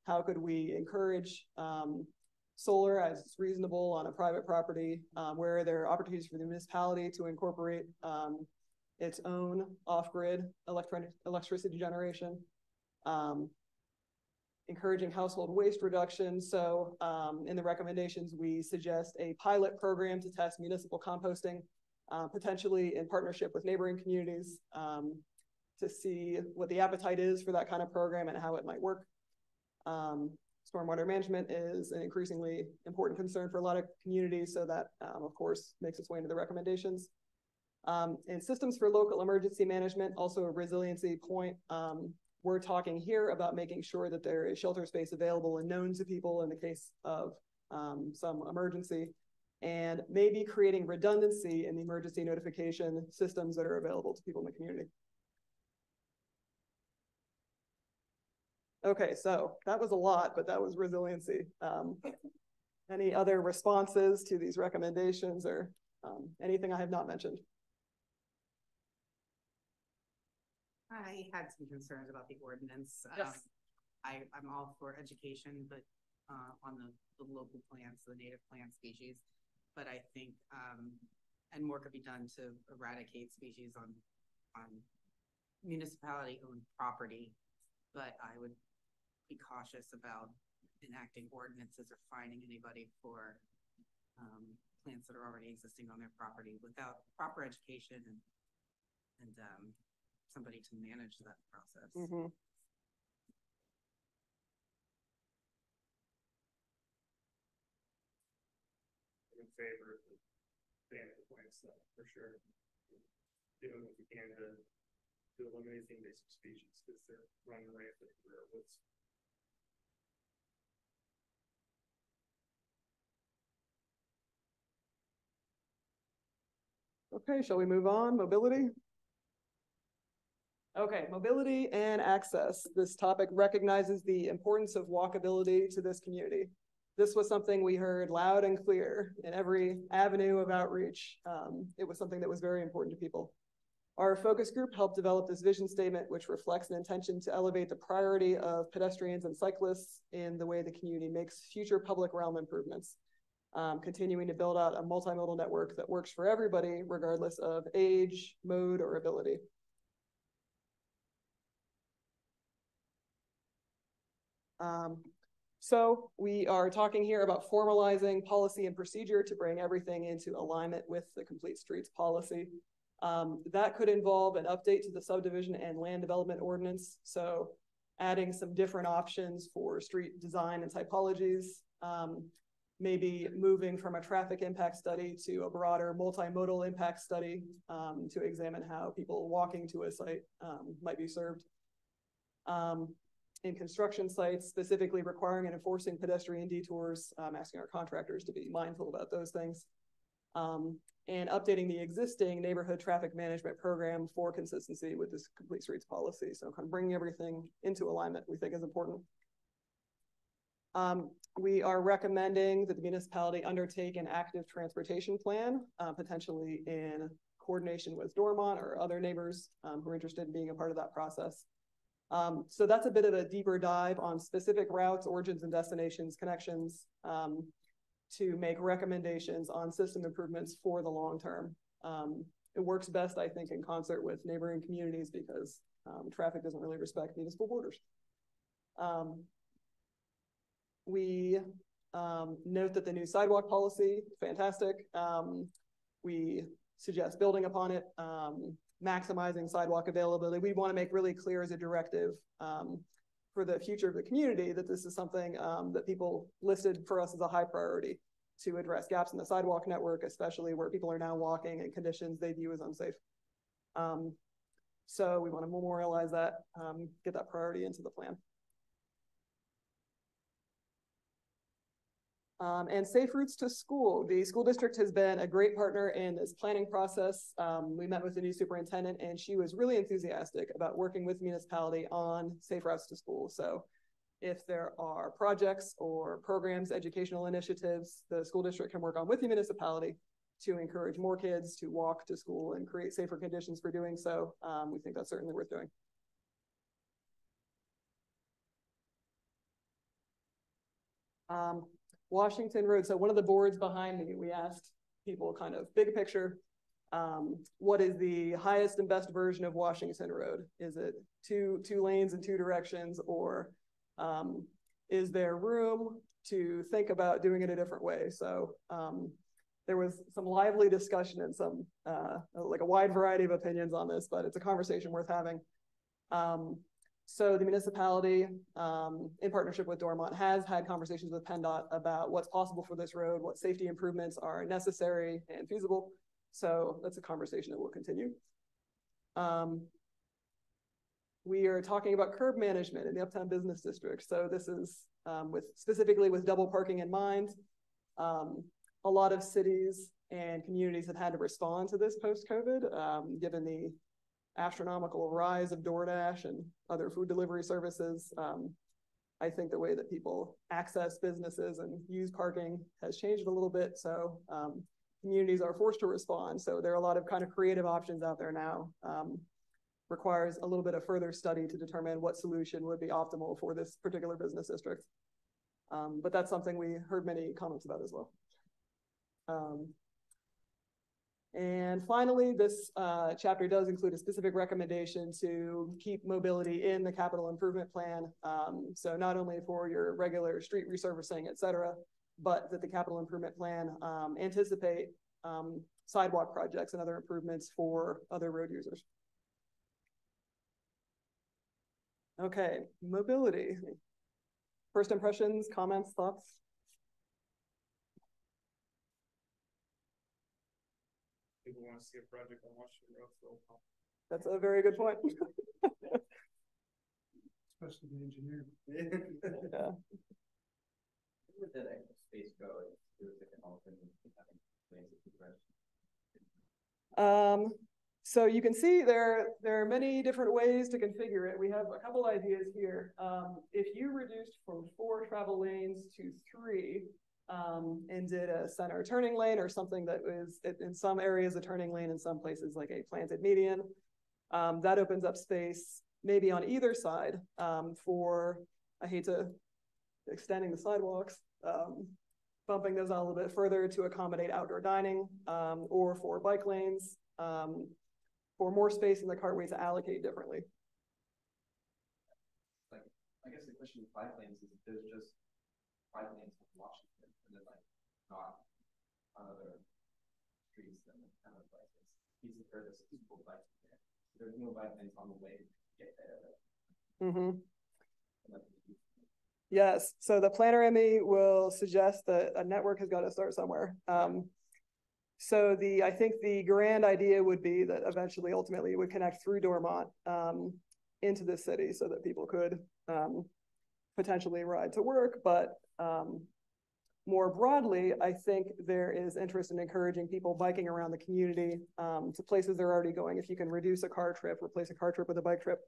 How could we encourage solar as it's reasonable on a private property, where there are opportunities for the municipality to incorporate its own off-grid electricity generation, encouraging household waste reduction. So in the recommendations, we suggest a pilot program to test municipal composting, potentially in partnership with neighboring communities, to see what the appetite is for that kind of program and how it might work. Stormwater management is an increasingly important concern for a lot of communities, so that, of course, makes its way into the recommendations. And systems for local emergency management, also a resiliency point. We're talking here about making sure that there is shelter space available and known to people in the case of some emergency, and maybe creating redundancy in the emergency notification systems that are available to people in the community. Okay, so that was a lot, but that was resiliency. Any other responses to these recommendations or anything I have not mentioned? I had some concerns about the ordinance. Yes. I'm all for education, but on the local plants, the native plant species. But I think, and more could be done to eradicate species on municipality owned property, but I would be cautious about enacting ordinances or fining anybody for plants that are already existing on their property without proper education and somebody to manage that process. Mhm. In favor of the ban of plant stuff, for sure. Doing what we can to eliminate the invasive species, because they're running rampant through our woods. Okay, shall we move on? Mobility? Okay, mobility and access. This topic recognizes the importance of walkability to this community. This was something we heard loud and clear in every avenue of outreach. It was something that was very important to people. Our focus group helped develop this vision statement, which reflects an intention to elevate the priority of pedestrians and cyclists in the way the community makes future public realm improvements, continuing to build out a multimodal network that works for everybody, regardless of age, mode, or ability. So we are talking here about formalizing policy and procedure to bring everything into alignment with the Complete Streets policy. That could involve an update to the subdivision and land development ordinance. So adding some different options for street design and typologies, maybe moving from a traffic impact study to a broader multimodal impact study to examine how people walking to a site might be served. In construction sites, specifically requiring and enforcing pedestrian detours, asking our contractors to be mindful about those things. And updating the existing neighborhood traffic management program for consistency with this Complete Streets policy. So kind of bringing everything into alignment we think is important. We are recommending that the municipality undertake an active transportation plan, potentially in coordination with Dormont or other neighbors who are interested in being a part of that process. So that's a bit of a deeper dive on specific routes, origins, and destinations, connections, to make recommendations on system improvements for the long term. It works best, I think, in concert with neighboring communities because traffic doesn't really respect municipal borders. We note that the new sidewalk policy, fantastic. We suggest building upon it, maximizing sidewalk availability. We want to make really clear as a directive for the future of the community that this is something that people listed for us as a high priority to address gaps in the sidewalk network, especially where people are now walking in conditions they view as unsafe. So we want to memorialize that, get that priority into the plan. And safe routes to school. The school district has been a great partner in this planning process. We met with the new superintendent and she was really enthusiastic about working with the municipality on safe routes to school. So if there are projects or programs, educational initiatives, the school district can work on with the municipality to encourage more kids to walk to school and create safer conditions for doing so. We think that's certainly worth doing. Washington Road. So one of the boards behind me, we asked people kind of big picture, what is the highest and best version of Washington Road? Is it two lanes in two directions, or is there room to think about doing it a different way? So there was some lively discussion and some like a wide variety of opinions on this, but it's a conversation worth having. So the municipality, in partnership with Dormont, has had conversations with PennDOT about what's possible for this road, what safety improvements are necessary and feasible. So that's a conversation that will continue. We are talking about curb management in the Uptown Business District. So this is specifically with double parking in mind. A lot of cities and communities have had to respond to this post-COVID, given the astronomical rise of DoorDash and other food delivery services. I think the way that people access businesses and use parking has changed a little bit. So communities are forced to respond. So there are a lot of kind of creative options out there now. Requires a little bit of further study to determine what solution would be optimal for this particular business district. But that's something we heard many comments about as well. And finally, this chapter does include a specific recommendation to keep mobility in the capital improvement plan. So not only for your regular street resurfacing, et cetera, but that the capital improvement plan anticipate sidewalk projects and other improvements for other road users. Okay, mobility. First impressions, comments, thoughts? People want to see a project on Washington Road, so. That's a very good point. Especially the engineer. Yeah. Where did that extra space go? There was like an alternate having lanes of progression. So you can see there are many different ways to configure it. We have a couple ideas here. If you reduced from 4 travel lanes to 3, and did a center turning lane or something that was in some areas a turning lane, in some places like a planted median, that opens up space maybe on either side for, I hate to extending the sidewalks, bumping those out a little bit further to accommodate outdoor dining, or for bike lanes, for more space in the cartway to allocate differently. Like, I guess the question with bike lanes is if there's just bike lanes in Washington and then like not on other streets, then kind of like it's easy for this people bike there. There's no bike lanes on the way to get there. Mm-hmm. Yes, so the planner ME will suggest that a network has got to start somewhere. So I think the grand idea would be that eventually, ultimately, it would connect through Dormont into the city so that people could potentially ride to work. But more broadly, I think there is interest in encouraging people biking around the community to places they're already going. If you can reduce a car trip, replace a car trip with a bike trip.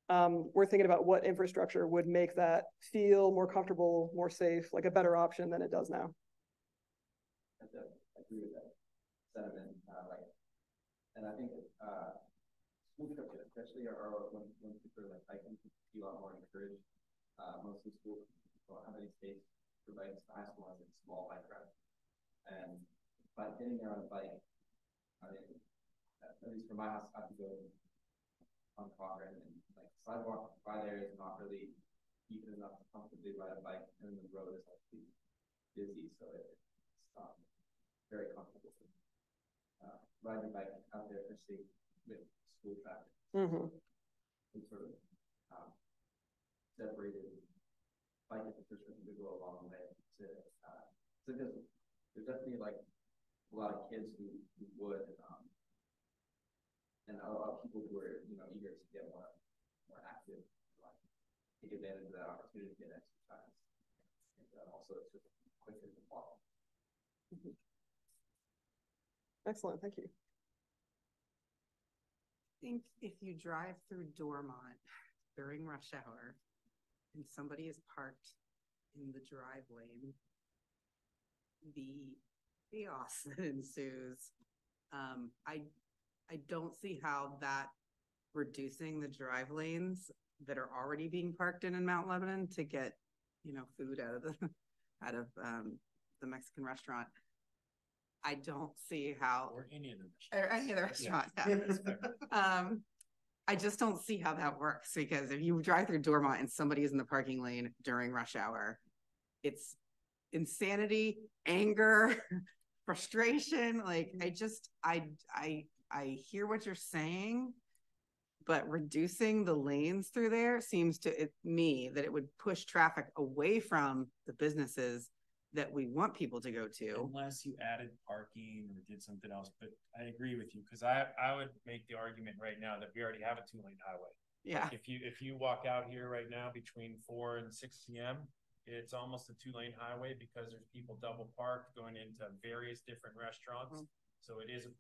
We're thinking about what infrastructure would make that feel more comfortable, more safe, like a better option than it does now. I agree with that sentiment. And I think school trips, especially, are when people are like hiking, be a lot more encouraged. Most of the schools don't have any space for bikes. The high school has a small bike ride, and by getting there on a bike, I mean, at least for my house, I have to go on Cochrane, and like sidewalk by there is not really even enough to comfortably ride a bike, and the road is actually busy, so it's not very comfortable. Riding a bike out there, especially with school traffic, it's sort of separated bike infrastructure to go a long way to because there's definitely like a lot of kids who would and a lot of people who are eager to get more active, like take advantage of that opportunity to get exercise. And also it's just quicker to walk. Excellent, thank you. I think if you drive through Dormont during rush hour and somebody is parked in the drive lane, the chaos that ensues, I don't see how that reducing the drive lanes that are already being parked in Mount Lebanon to get, food out of the Mexican restaurant. I don't see how, Or any of them. or any other restaurant. Yeah. I just don't see how that works, because if you drive through Dormont and somebody is in the parking lane during rush hour, it's insanity, anger, frustration. Like I hear what you're saying, but reducing the lanes through there seems to me that it would push traffic away from the businesses that we want people to go to. Unless you added parking or did something else, but I agree with you, because I would make the argument right now that we already have a 2-lane highway. Yeah. Like if you walk out here right now between 4 and 6 p.m., it's almost a 2-lane highway because there's people double parked going into various different restaurants. So it is a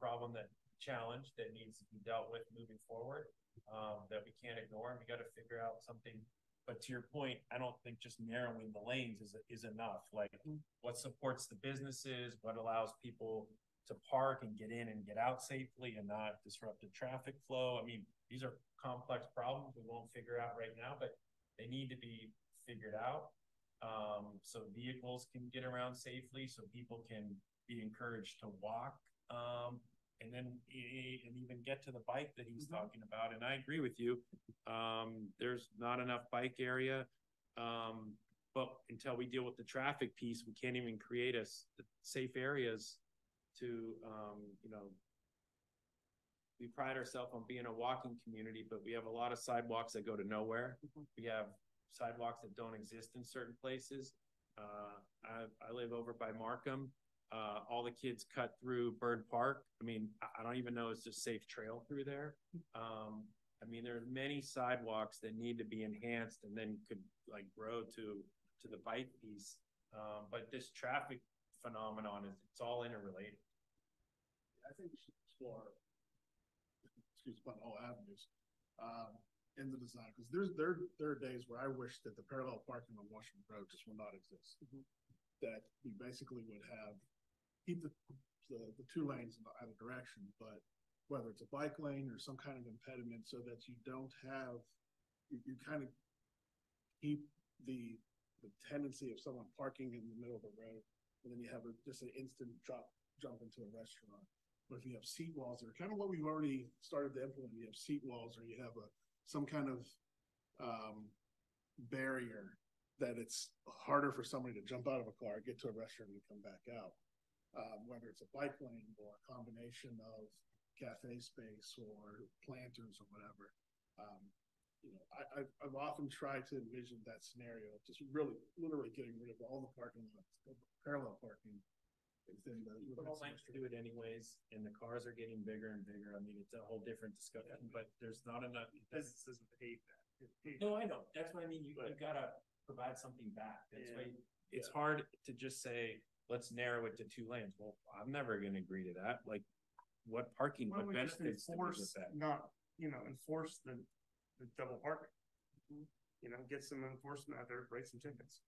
challenge that needs to be dealt with moving forward, that we can't ignore, and we got to figure out something. But to your point, I don't think just narrowing the lanes is enough. Like, what supports the businesses, what allows people to park and get in and get out safely and not disrupt the traffic flow. I mean, these are complex problems we won't figure out right now, but they need to be figured out. So vehicles can get around safely, so people can be encouraged to walk and then and even get to the bike that he's talking about. And I agree with you. There's not enough bike area. But until we deal with the traffic piece, we can't even create safe areas to, you know, we pride ourselves on being a walking community, but we have a lot of sidewalks that go to nowhere. We have sidewalks that don't exist in certain places. I live over by Markham. All the kids cut through Bird Park. I mean, I don't even know it's a safe trail through there. I mean, there's many sidewalks that need to be enhanced and then could like grow to the bike piece. But this traffic phenomenon it's all interrelated. I think we should explore, excuse me, on all avenues in the design, because there are days where I wish that the parallel parking on Washington Road just will not exist. That we basically would keep the 2 lanes in either direction, but whether it's a bike lane or some kind of impediment, so that you don't have you kind of keep the tendency of someone parking in the middle of the road, and then you have just an instant jump into a restaurant. But if you have seat walls, that are kind of what we've already started to implement. You have seat walls, or you have some kind of barrier that it's harder for somebody to jump out of a car, get to a restaurant, and come back out. Whether it's a bike lane or a combination of cafe space or planters or whatever. You know, I've often tried to envision that scenario, just literally getting rid of all the parking lots, parallel parking. But all lanes do it anyways, and the cars are getting bigger and bigger. I mean, it's a whole different discussion, but there's not enough. Businesses would hate that. No, I know. That's what I mean. You gotta provide something back. That's why it's hard to just say, let's narrow it to 2 lanes. Well, I'm never gonna agree to that. Like, what parking, what benefits do we get that? Not, you know, enforce the double parking. You know, get some enforcement out there, write some tickets.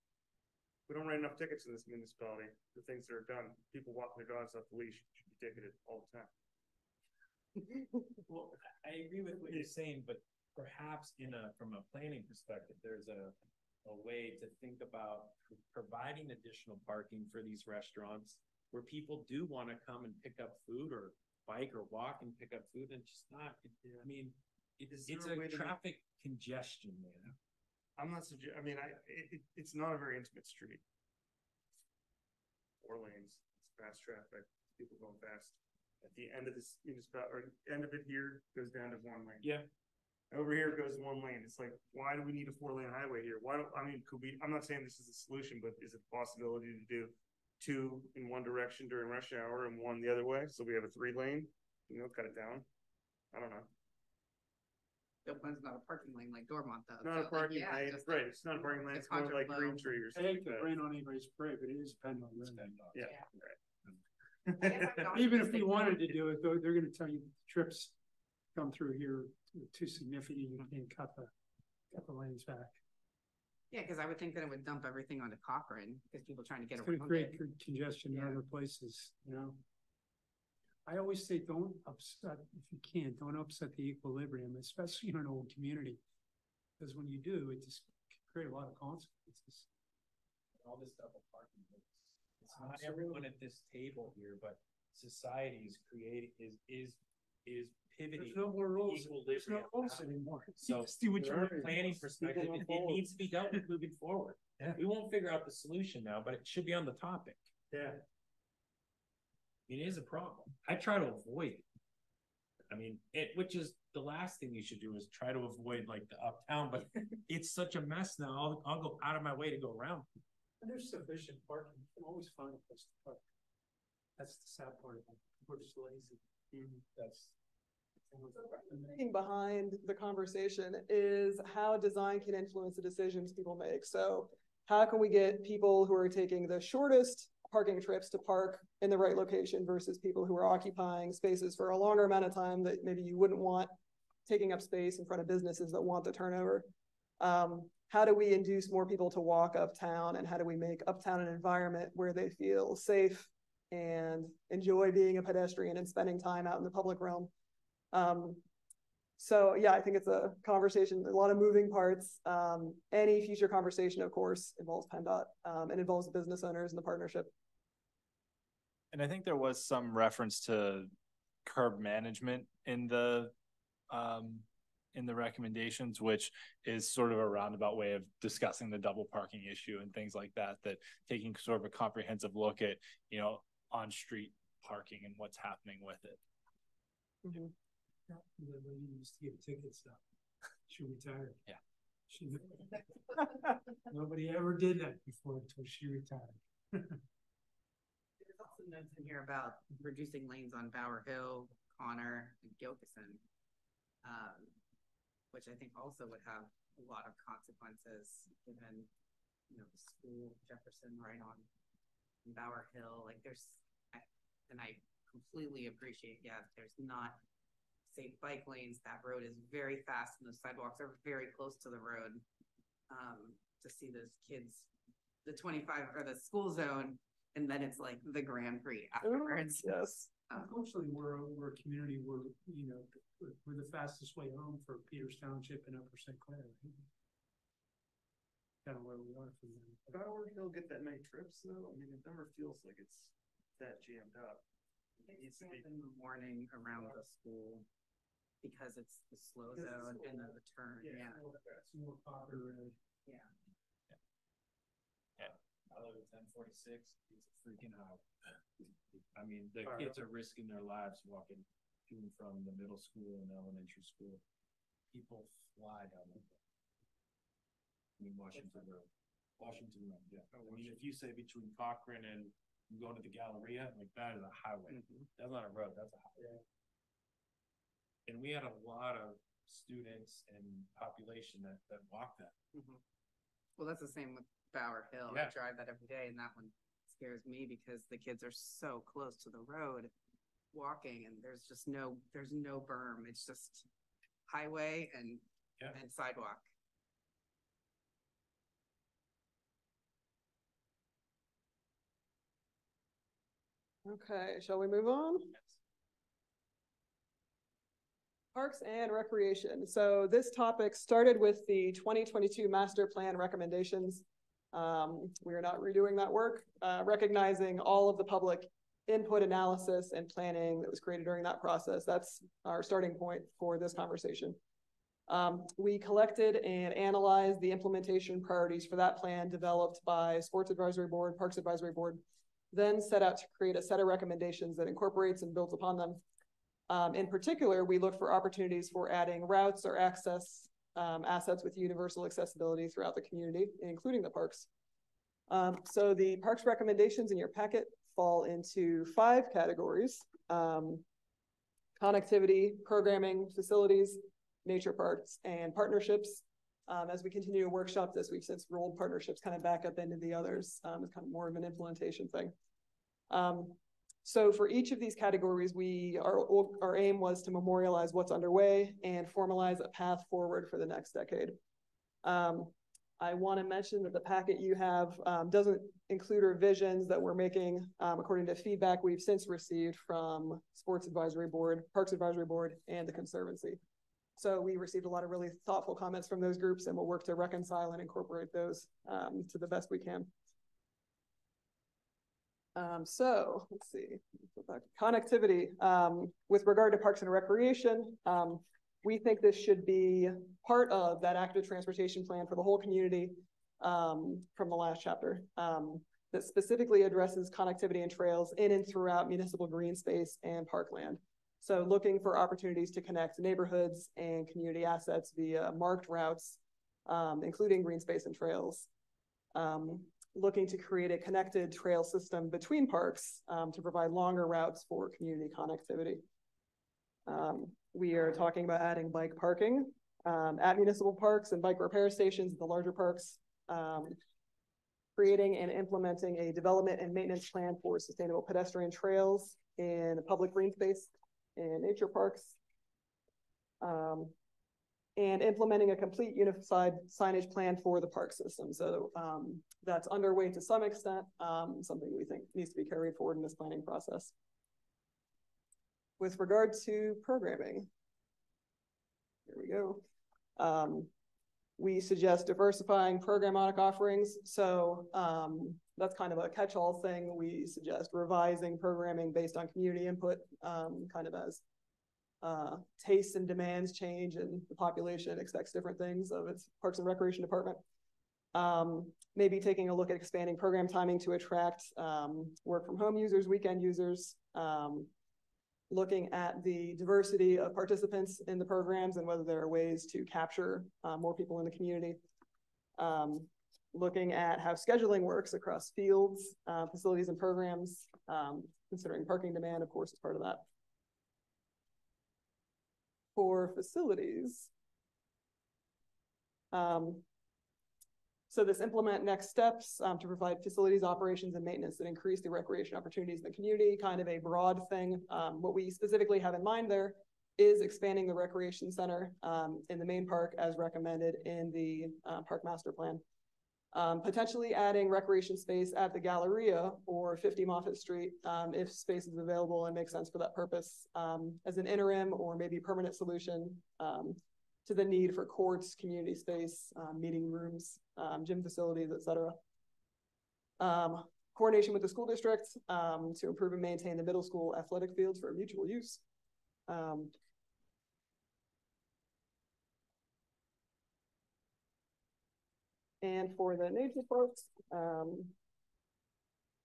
We don't write enough tickets in this municipality. The things that are done, people walking their dogs off the leash should be ticketed all the time. Well, I agree with what you're saying, but perhaps from a planning perspective, there's a way to think about providing additional parking for these restaurants where people do want to come and pick up food or bike or walk and pick up food, and just not. I mean, it's a traffic congestion, man. I'm not I mean, it's not a very intimate street. 4 lanes, it's fast traffic, people going fast. At the end of this municipality, or end of it here goes down to 1 lane. Yeah. Over here goes 1 lane. It's like, why do we need a 4-lane highway here? I'm not saying this is a solution, but is it a possibility to do 2 in one direction during rush hour and 1 the other way? So we have a 3-lane, you know, cut it down. I don't know. One's not a parking lane like Dormont does. Not a parking lane, right? It's not a parking lane. It's more like Green Tree or I something. hate to rain on anybody's parade, but it is PennDOT. Yeah. Even if you wanted to do it, though, they're gonna tell you trips come through here too significant, you can't cut the lanes back. Yeah, because I would think that it would dump everything onto Cochrane, because people trying to get It's around gonna create it. congestion in other places, you know? I always say, don't upset, if you can, don't upset the equilibrium, especially in an old community. Because when you do, it just can create a lot of consequences. All this double parking. It's not everyone at this table here, but society is creating, is pivoting. There's no more rules, there's no rules anymore. So Just do what from you're a planning perspective, it needs to be dealt with moving forward. Yeah. We won't figure out the solution now, but it should be on the topic. Yeah. It is a problem. I try to avoid it. I mean, which is the last thing you should do is try to avoid like the uptown, but it's such a mess now. I'll go out of my way to go around. And there's sufficient parking, you can always find a place to park. That's the sad part of it, we're just lazy. That's Thinking behind the conversation is how design can influence the decisions people make. So how can we get people who are taking the shortest parking trips to park in the right location versus people who are occupying spaces for a longer amount of time that maybe you wouldn't want taking up space in front of businesses that want the turnover? How do we induce more people to walk uptown, and how do we make uptown an environment where they feel safe and enjoy being a pedestrian and spending time out in the public realm? So yeah, I think it's a conversation, a lot of moving parts. Any future conversation, of course, involves PennDOT, and involves the business owners and the partnership. And I think there was some reference to curb management in the recommendations, which is sort of a roundabout way of discussing the double parking issue and things like that, that taking sort of a comprehensive look at, you know, on-street parking and what's happening with it. Mhm. The lady used to give tickets though. She retired. Yeah. She, nobody ever did that before until she retired. There's also notes in here about reducing lanes on Bower Hill, Connor, and Gilkison. Which I think also would have a lot of consequences given, you know, the school, Jefferson right on Bower Hill, like and I completely appreciate, yeah, there's not safe bike lanes, that road is very fast and those sidewalks are very close to the road. To see those kids, the 25 or the school zone, and then it's like the Grand Prix afterwards. Yes. Unfortunately, we're a community where, you know, we're the fastest way home for Peters Township and Upper St. Clair. Kind of where we are from them. Bower Hill get that many trips though? I mean, it never feels like it's that jammed up. It needs to be in the morning around the school because it's the slow zone and then the turn. Yeah. That's more popular. Yeah. I live at 1046. It's a freaking high. I mean, the kids are risking their lives walking to and from the middle school and elementary school. People fly down there. I mean, Washington Road, yeah. I mean, if you say between Cochrane and you go to the Galleria, like that is a highway. That's not a road, that's a highway. And we had a lot of students and population that walk that. Well, that's the same with Bower Hill. Yeah. I drive that every day, and that one scares me because the kids are so close to the road walking, and there's no berm. It's just highway and sidewalk. Okay, shall we move on? Parks and Recreation. So this topic started with the 2022 Master Plan recommendations. We are not redoing that work, recognizing all of the public input, analysis, and planning that was created during that process. That's our starting point for this conversation. We collected and analyzed the implementation priorities for that plan developed by Sports Advisory Board, Parks Advisory Board, then set out to create a set of recommendations that incorporates and builds upon them. In particular, we look for opportunities for adding routes or access assets with universal accessibility throughout the community, including the parks. So the parks recommendations in your packet fall into 5 categories: connectivity, programming, facilities, nature parks, and partnerships. As we continue to workshop this, we've since rolled partnerships kind of back up into the others. It's kind of more of an implementation thing. So for each of these categories, our aim was to memorialize what's underway and formalize a path forward for the next decade. I want to mention that the packet you have doesn't include revisions that we're making according to feedback we've since received from Sports Advisory Board, Parks Advisory Board, and the Conservancy. So we received a lot of really thoughtful comments from those groups, and we'll work to reconcile and incorporate those to the best we can. So let's see, connectivity. With regard to Parks and Recreation, we think this should be part of that active transportation plan for the whole community from the last chapter that specifically addresses connectivity and trails in and throughout municipal green space and parkland. So looking for opportunities to connect neighborhoods and community assets via marked routes, including green space and trails. Looking to create a connected trail system between parks to provide longer routes for community connectivity. We are talking about adding bike parking at municipal parks and bike repair stations at the larger parks, creating and implementing a development and maintenance plan for sustainable pedestrian trails in public green space and nature parks, and implementing a complete unified signage plan for the park system. So that's underway to some extent, something we think needs to be carried forward in this planning process. With regard to programming, here we go. We suggest diversifying programmatic offerings. So that's kind of a catch-all thing. We suggest revising programming based on community input, kind of as tastes and demands change and the population expects different things of its Parks and Recreation Department. Maybe taking a look at expanding program timing to attract work from home users, weekend users, looking at the diversity of participants in the programs and whether there are ways to capture more people in the community. Looking at how scheduling works across fields, facilities and programs, considering parking demand, of course, is part of that. For facilities, so this implement next steps to provide facilities operations and maintenance that increase the recreation opportunities in the community, kind of a broad thing. What we specifically have in mind there is expanding the recreation center in the main park as recommended in the park master plan. Potentially adding recreation space at the Galleria or 50 Moffett Street if space is available and makes sense for that purpose as an interim or maybe permanent solution to the need for courts, community space, meeting rooms, gym facilities, et cetera. Coordination with the school district to improve and maintain the middle school athletic fields for mutual use. And for the nature parks,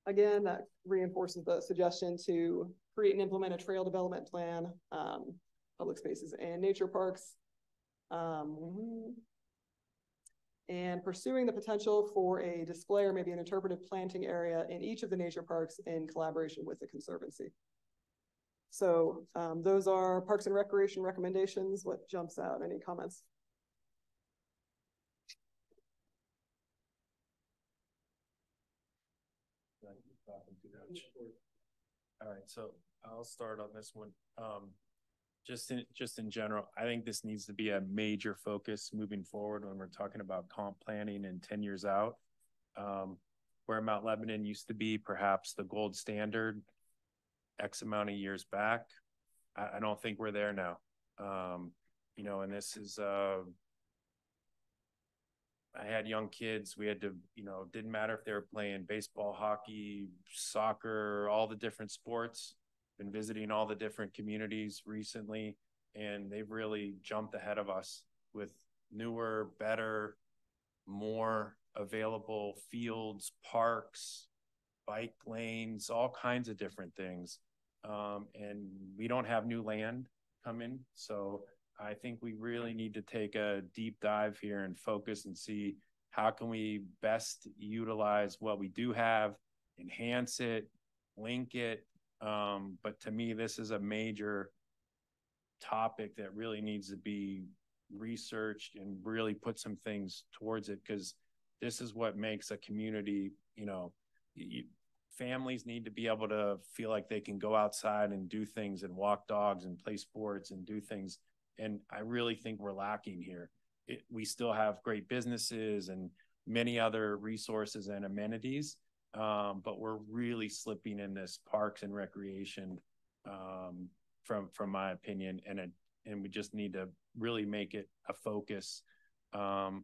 again, that reinforces the suggestion to create and implement a trail development plan, public spaces and nature parks, and pursuing the potential for a display or maybe an interpretive planting area in each of the nature parks in collaboration with the Conservancy. So those are Parks and Recreation recommendations. What jumps out? Any comments? All right, so I'll start on this one. Just in general, I think this needs to be a major focus moving forward when we're talking about comp planning and 10 years out. Where Mount Lebanon used to be perhaps the gold standard X amount of years back, I don't think we're there now. You know, and this is I had young kids. We had to, you know, didn't matter if they were playing baseball, hockey, soccer, all the different sports. Been visiting all the different communities recently, and they've really jumped ahead of us with newer, better, more available fields, parks, bike lanes, all kinds of different things. And we don't have new land coming, so I think we really need to take a deep dive here and focus and see how can we best utilize what we do have, enhance it, link it. But to me, this is a major topic that really needs to be researched and really put some things towards it, because this is what makes a community, you know, families need to be able to feel like they can go outside and do things and walk dogs and play sports and do things. And I really think we're lacking here. We still have great businesses and many other resources and amenities, but we're really slipping in this parks and recreation, from my opinion, and we just need to really make it a focus on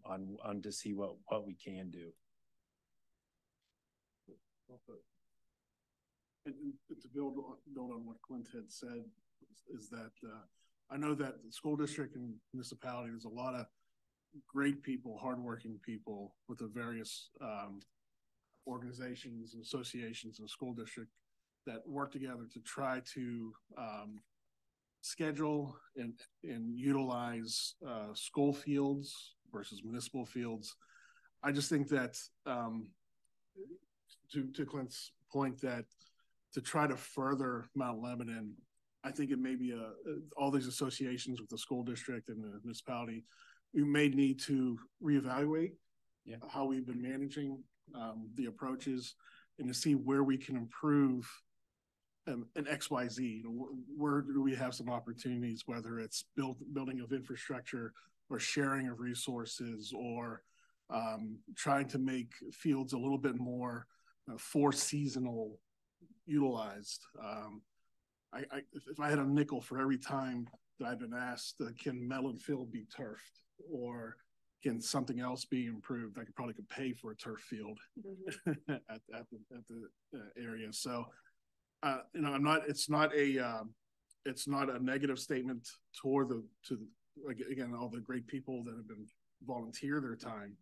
to see what we can do. And to build on what Clint had said, is that I know that the school district and municipality, there's a lot of great people, hardworking people with the various organizations and associations in the school district that work together to try to schedule and utilize school fields versus municipal fields. I just think that to Clint's point, that to try to further Mount Lebanon, I think it may be all these associations with the school district and the municipality, we may need to reevaluate how we've been managing the approaches and to see where we can improve an XYZ. You know, where do we have some opportunities, whether it's building of infrastructure or sharing of resources, or trying to make fields a little bit more for seasonal utilized. If I had a nickel for every time that I've been asked, can Mellon Field be turfed, or can something else be improved? I could pay for a turf field at the area. So, it's not a negative statement again, all the great people that have been volunteer their time,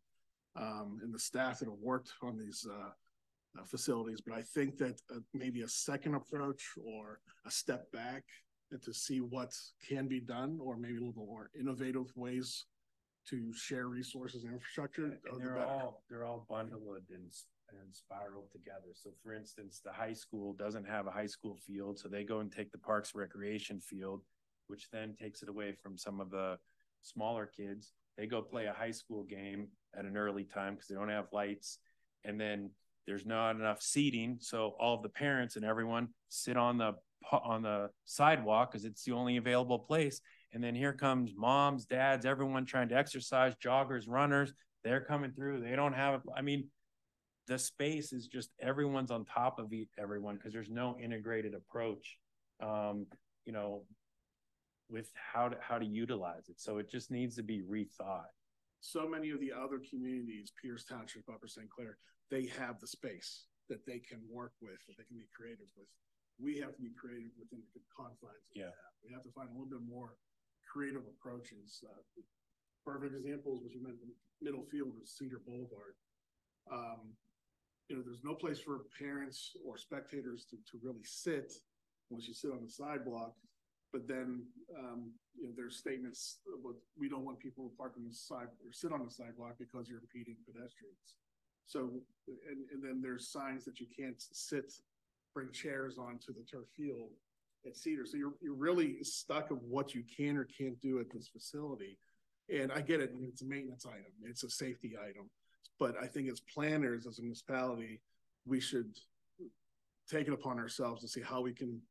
and the staff that have worked on these, facilities. But I think that maybe a second approach or a step back and to see what can be done, or maybe a little more innovative ways to share resources and infrastructure. And they're all bundled and spiraled together. So for instance, the high school doesn't have a high school field, so they go and take the Parks Recreation field, which then takes it away from some of the smaller kids. They go play a high school game at an early time because they don't have lights. And then there's not enough seating. So all of the parents and everyone sit on the sidewalk because it's the only available place. And then here comes moms, dads, everyone trying to exercise, joggers, runners. They're coming through. They don't have, the space is just everyone's on top of everyone because there's no integrated approach, with how to utilize it. So it just needs to be rethought. So many of the other communities, Pierce Township, Upper St. Clair, they have the space that they can work with, that they can be creative with. We have to be creative within the confines. We have to find a little bit more creative approaches. Perfect examples, which you mentioned, middle field of Cedar Boulevard. There's no place for parents or spectators to really sit once you sit on the sidewalk. But then, there's statements about we don't want people to park on the side or sit on the sidewalk because you're impeding pedestrians. So, and then there's signs that you can't bring chairs onto the turf field at Cedar. So you're really stuck of what you can or can't do at this facility. And I get it. It's a maintenance item. It's a safety item. But I think as planners, as a municipality, we should take it upon ourselves to see how we can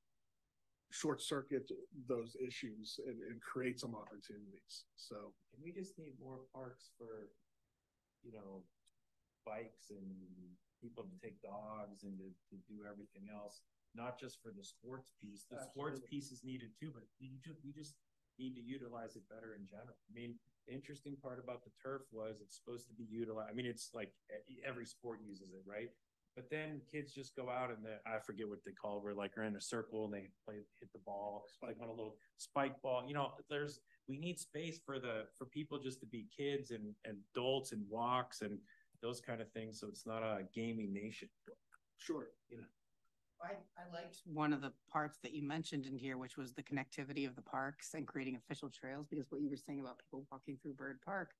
short circuit those issues and create some opportunities. So we just need more parks for, bikes and people to take dogs and to do everything else, not just for the sports piece. The sports piece is needed too, but we just need to utilize it better in general. The interesting part about the turf was it's supposed to be utilized. It's like every sport uses it, right? But then kids just go out and I forget what they call it, where like they're in a circle and they hit the ball, like on a little spike ball. We need space for people just to be kids and adults and walks and those kind of things. So it's not a gaming nation. Sure. I liked one of the parts that you mentioned in here, which was the connectivity of the parks and creating official trails, because what you were saying about people walking through Bird Park,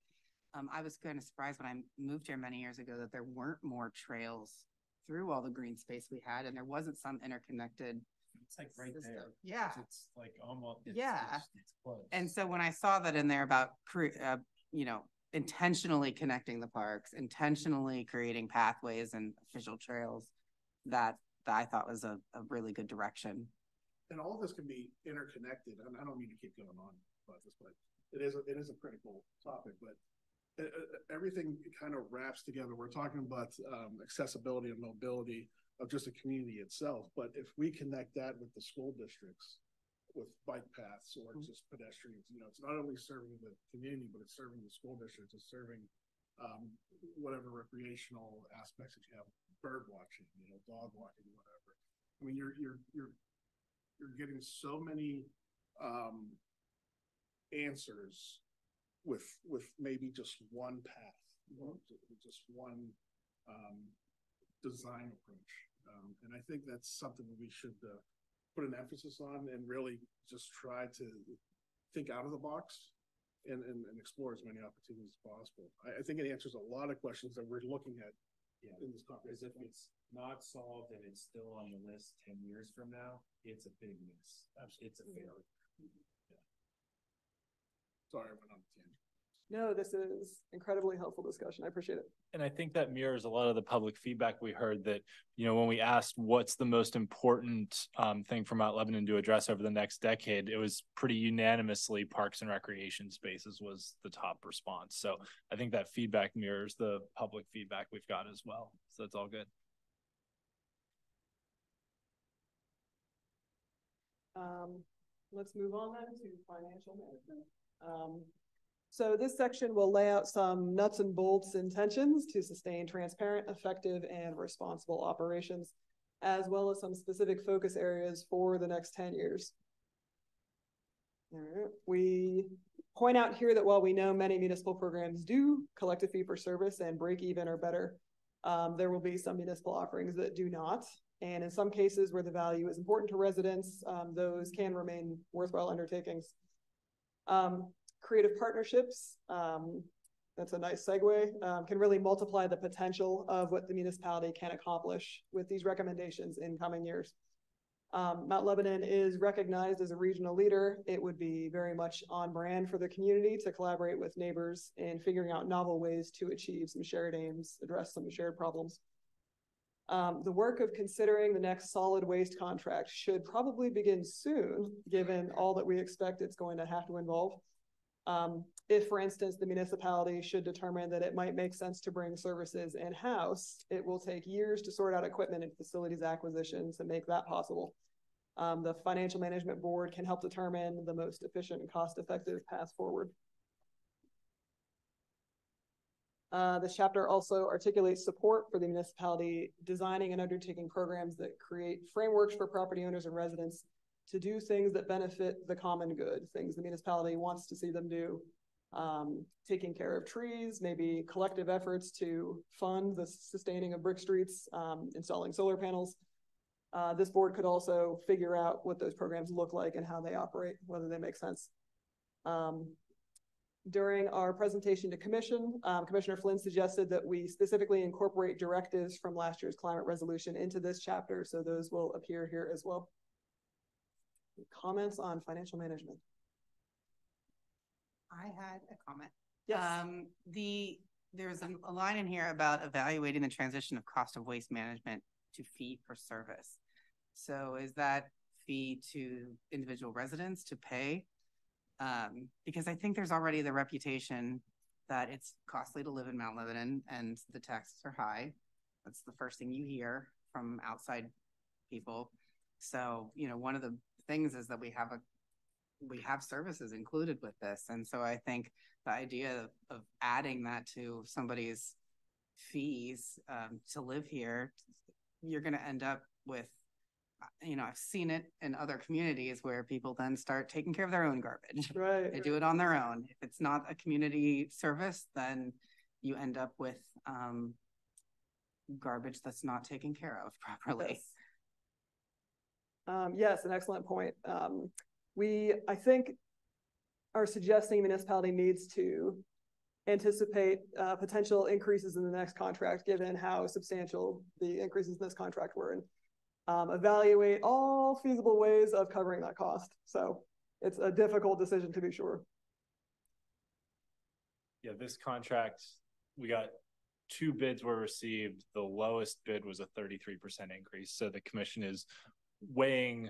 I was kind of surprised when I moved here many years ago that there weren't more trails through all the green space we had, and there wasn't some interconnected. It's like right system. there. Yeah. It's like almost. It's close. And so when I saw that in there about, intentionally connecting the parks, intentionally creating pathways and official trails, that I thought was a really good direction. And all of this can be interconnected. And I don't mean to keep going on about this, but it is a critical topic, but everything kind of wraps together. We're talking about accessibility and mobility of just a community itself. But if we connect that with the school districts, with bike paths or just pedestrians, it's not only serving the community, but it's serving the school districts, it's serving whatever recreational aspects that you have, bird watching, dog walking, whatever. You're getting so many answers with maybe just one path, just one design approach. And I think that's something that we should put an emphasis on and really just try to think out of the box and explore as many opportunities as possible. I think it answers a lot of questions that we're looking at in this conference. Because if it's not solved and it's still on the list 10 years from now, it's a big miss. Absolutely. It's a failure. Sorry, I went on a tangent. No, this is incredibly helpful discussion. I appreciate it. And I think that mirrors a lot of the public feedback we heard that, when we asked what's the most important thing for Mount Lebanon to address over the next decade, it was pretty unanimously parks and recreation spaces was the top response. So I think that feedback mirrors the public feedback we've got as well. So that's all good. Let's move on then to financial management. So this section will lay out some nuts and bolts intentions to sustain transparent, effective, and responsible operations, as well as some specific focus areas for the next 10 years. All right. We point out here that while we know many municipal programs do collect a fee for service and break even or better, there will be some municipal offerings that do not. And in some cases where the value is important to residents, those can remain worthwhile undertakings. Creative partnerships, that's a nice segue, can really multiply the potential of what the municipality can accomplish with these recommendations in coming years. Mount Lebanon is recognized as a regional leader. It would be very much on brand for the community to collaborate with neighbors in figuring out novel ways to achieve some shared aims, address some shared problems. The work of considering the next solid waste contract should probably begin soon, given all that we expect it's going to have to involve. If, for instance, the municipality should determine that it might make sense to bring services in-house, it will take years to sort out equipment and facilities acquisition to make that possible. The Financial Management Board can help determine the most efficient and cost-effective path forward. This chapter also articulates support for the municipality designing and undertaking programs that create frameworks for property owners and residents to do things that benefit the common good, things the municipality wants to see them do. Taking care of trees, maybe collective efforts to fund the sustaining of brick streets, installing solar panels. This board could also figure out what those programs look like and how they operate, whether they make sense. During our presentation to Commission, Commissioner Flynn suggested that we specifically incorporate directives from last year's climate resolution into this chapter, so those will appear here as well. Comments on financial management? I had a comment. Yes. There's a line in here about evaluating the transition of cost of waste management to fee for service. So is that fee to individual residents to pay? Because I think there's already the reputation that it's costly to live in Mount Lebanon and the taxes are high. That's the first thing you hear from outside people. So, you know, one of the things is that we have services included with this. And so I think the idea of adding that to somebody's fees to live here, you're going to end up with, you know, I've seen it in other communities where people then start taking care of their own garbage. Right. They do it on their own. If it's not a community service, then you end up with garbage that's not taken care of properly. Yes. Yes, an excellent point. I think, are suggesting municipality needs to anticipate potential increases in the next contract, given how substantial the increases in this contract were, and evaluate all feasible ways of covering that cost. So it's a difficult decision to be sure. Yeah, this contract, we got 2 bids were received. The lowest bid was a 33% increase. So the commission is weighing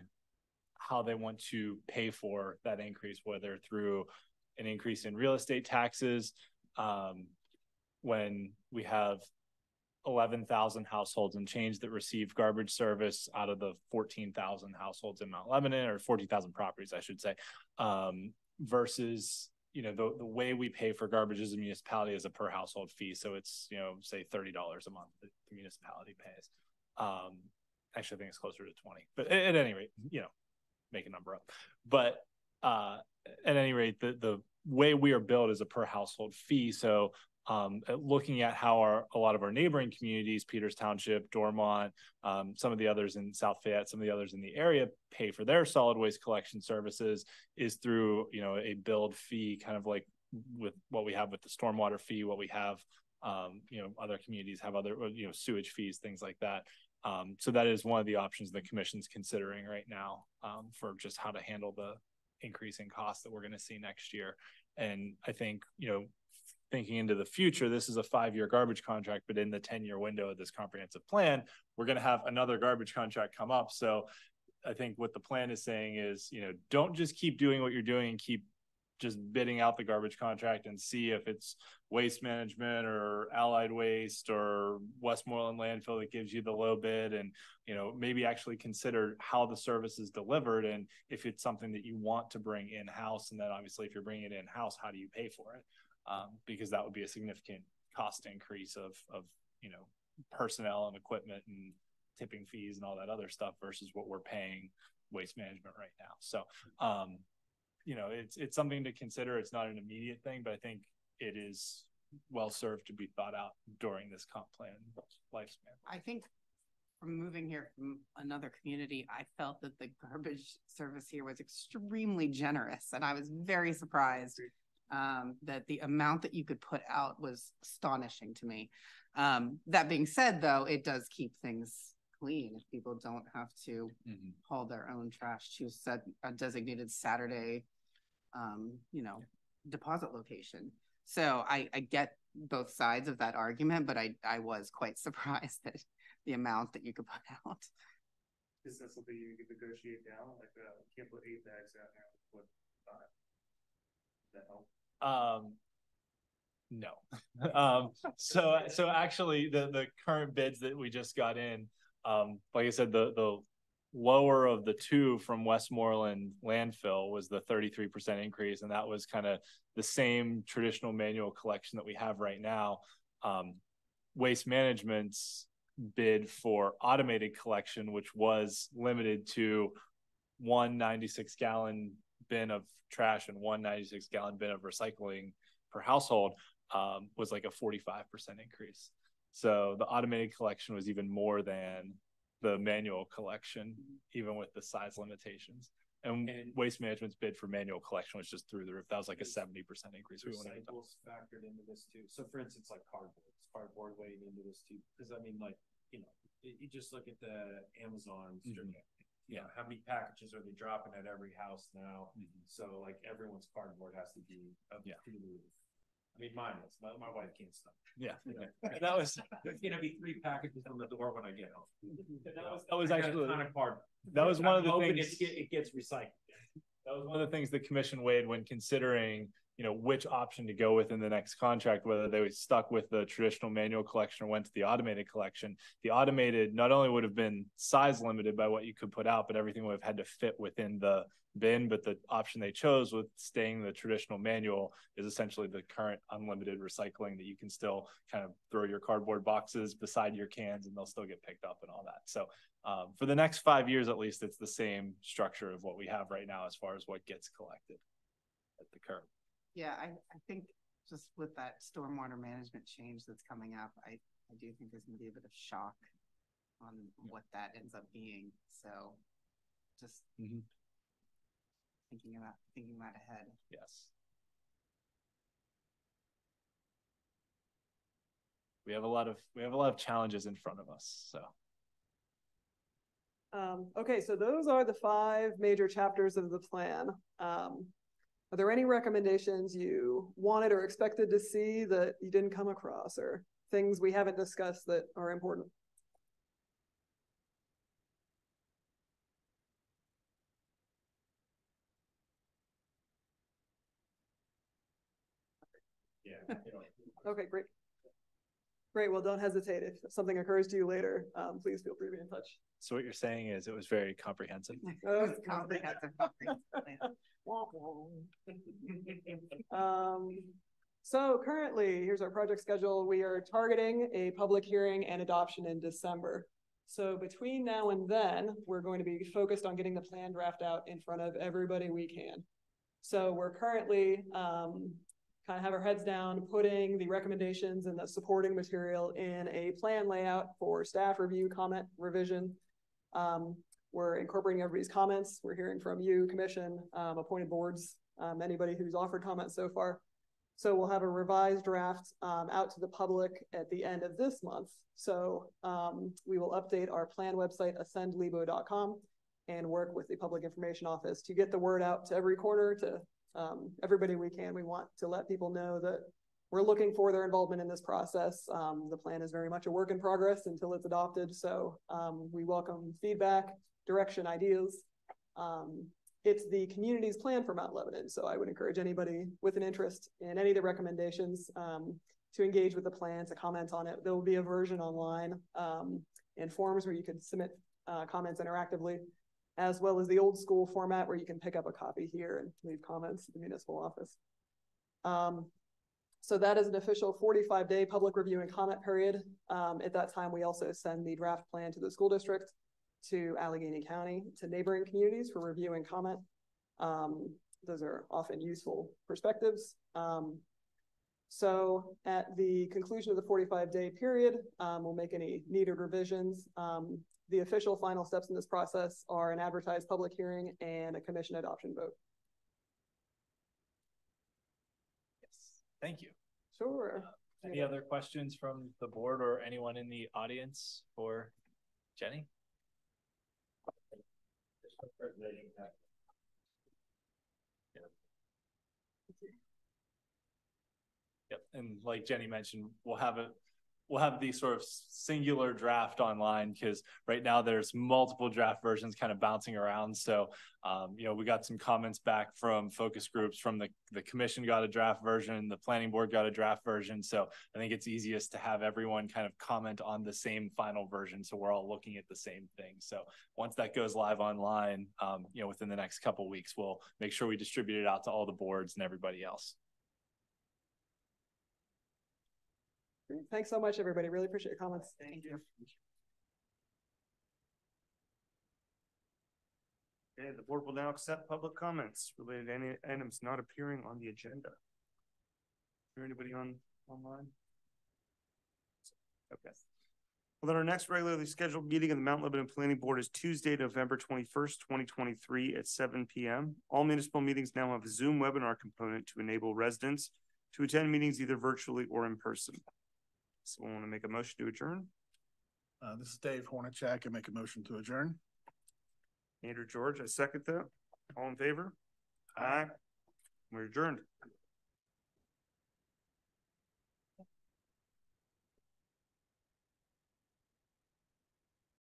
how they want to pay for that increase, whether through an increase in real estate taxes, when we have 11,000 households and change that receive garbage service out of the 14,000 households in Mount Lebanon, or 40,000 properties, I should say, versus, you know, the way we pay for garbage as a municipality is a per household fee. So it's, you know, say $30 a month that the municipality pays. Actually, I think it's closer to 20, but at any rate, you know, make a number up. But at any rate, the way we are billed is a per household fee. So looking at how a lot of our neighboring communities, Peters Township, Dormont, some of the others in South Fayette, some of the others in the area pay for their solid waste collection services is through, you know, a billed fee, kind of like with what we have with the stormwater fee, what we have, you know, other communities have other, you know, sewage fees, things like that. So that is one of the options the commission's considering right now for just how to handle the increase in costs that we're going to see next year. And I think, you know, thinking into the future, this is a 5-year garbage contract, but in the 10-year window of this comprehensive plan, we're going to have another garbage contract come up. So I think what the plan is saying is, you know, don't just keep doing what you're doing and keep just bidding out the garbage contract and see if it's Waste Management or Allied Waste or Westmoreland Landfill that gives you the low bid, and, you know, maybe actually consider how the service is delivered and if it's something that you want to bring in-house. And then obviously if you're bringing it in-house, how do you pay for it? Because that would be a significant cost increase of, you know, personnel and equipment and tipping fees and all that other stuff versus what we're paying Waste Management right now. So, you know, it's something to consider. It's not an immediate thing, but I think it is well served to be thought out during this comp plan lifespan. I think from moving here from another community, I felt that the garbage service here was extremely generous, and I was very surprised that the amount that you could put out was astonishing to me. That being said, though, it does keep things clean if people don't have to haul their own trash to set a designated Saturday, you know, deposit location. So I get both sides of that argument, but I was quite surprised at the amount that you could put out. Is that something you could negotiate down? Like, you can't put 8 bags out now, put 5. Does that help? No. So actually the current bids that we just got in, like I said, the lower of the two from Westmoreland Landfill was the 33% increase. And that was kind of the same traditional manual collection that we have right now. Waste Management's bid for automated collection, which was limited to 1 96-gallon bin of trash and 1 96-gallon bin of recycling per household, was like a 45% increase. So the automated collection was even more than the manual collection, even with the size limitations. And Waste Management's bid for manual collection was just through the roof. That was like a 70% increase. Recyclables factored into this too. So for instance, like cardboard weighing into this too. Because I mean, like, you know, you just look at the Amazon stream. You know, how many packages are they dropping at every house now? So like everyone's cardboard has to be up to the roof. I mean, mine is. My wife can't stop. Yeah. That was, there's gonna be 3 packages on the door when I get home. that was actually, kind of cardboard. that was one of the things. It gets recycled. That was one of the things the commission weighed when considering, you know, which option to go with in the next contract, whether they were stuck with the traditional manual collection or went to the automated collection. The automated not only would have been size limited by what you could put out, but everything would have had to fit within the bin. But the option they chose with staying the traditional manual is essentially the current unlimited recycling that you can still kind of throw your cardboard boxes beside your cans and they'll still get picked up and all that. So for the next 5 years, at least, it's the same structure of what we have right now as far as what gets collected at the curb. Yeah, I think just with that stormwater management change that's coming up, I do think there's gonna be a bit of shock on what that ends up being. So just thinking that ahead. Yes. We have a lot of challenges in front of us. So okay, so those are the 5 major chapters of the plan. Are there any recommendations you wanted or expected to see that you didn't come across, or things we haven't discussed that are important? Yeah. Okay, great. Great, well, don't hesitate. If something occurs to you later, please feel free to be in touch. So what you're saying is it was very comprehensive. It's comprehensive. So currently, here's our project schedule. We are targeting a public hearing and adoption in December. So between now and then, we're going to be focused on getting the plan draft out in front of everybody we can. So we're currently kind of have our heads down, putting the recommendations and the supporting material in a plan layout for staff review, comment, revision. We're incorporating everybody's comments. We're hearing from you, commission, appointed boards, anybody who's offered comments so far. So we'll have a revised draft out to the public at the end of this month. So we will update our plan website, ascendlebo.com, and work with the Public Information Office to get the word out to every corner, to everybody we can. We want to let people know that we're looking for their involvement in this process. The plan is very much a work in progress until it's adopted. So we welcome feedback, direction, ideas. it's the community's plan for Mount Lebanon. So I would encourage anybody with an interest in any of the recommendations to engage with the plan, to comment on it. There will be a version online in forums where you can submit comments interactively, as well as the old school format where you can pick up a copy here and leave comments at the municipal office. So that is an official 45-day public review and comment period. At that time, we also send the draft plan to the school district, to Allegheny County, to neighboring communities for review and comment. Those are often useful perspectives. So at the conclusion of the 45-day period, we'll make any needed revisions. The official final steps in this process are an advertised public hearing and a commission adoption vote. Yes, thank you. Sure. Any other questions from the board or anyone in the audience for Jenny? Yep, and like Jenny mentioned, we'll have the sort of singular draft online, because right now there's multiple draft versions kind of bouncing around. So, we got some comments back from focus groups, from the commission got a draft version, the planning board got a draft version. So I think it's easiest to have everyone kind of comment on the same final version, so we're all looking at the same thing. So once that goes live online, within the next couple of weeks, we'll make sure we distribute it out to all the boards and everybody else. Thanks so much, everybody. Really appreciate your comments. Thank you. Okay, the board will now accept public comments related to any items not appearing on the agenda. Is there anybody online? Okay. Well, then our next regularly scheduled meeting of the Mount Lebanon Planning Board is Tuesday, November 21st, 2023 at 7 p.m. All municipal meetings now have a Zoom webinar component to enable residents to attend meetings either virtually or in person. So I want to make a motion to adjourn. This is Dave Hornacek. I make a motion to adjourn. Andrew George, I second that. All in favor? Aye. We're adjourned.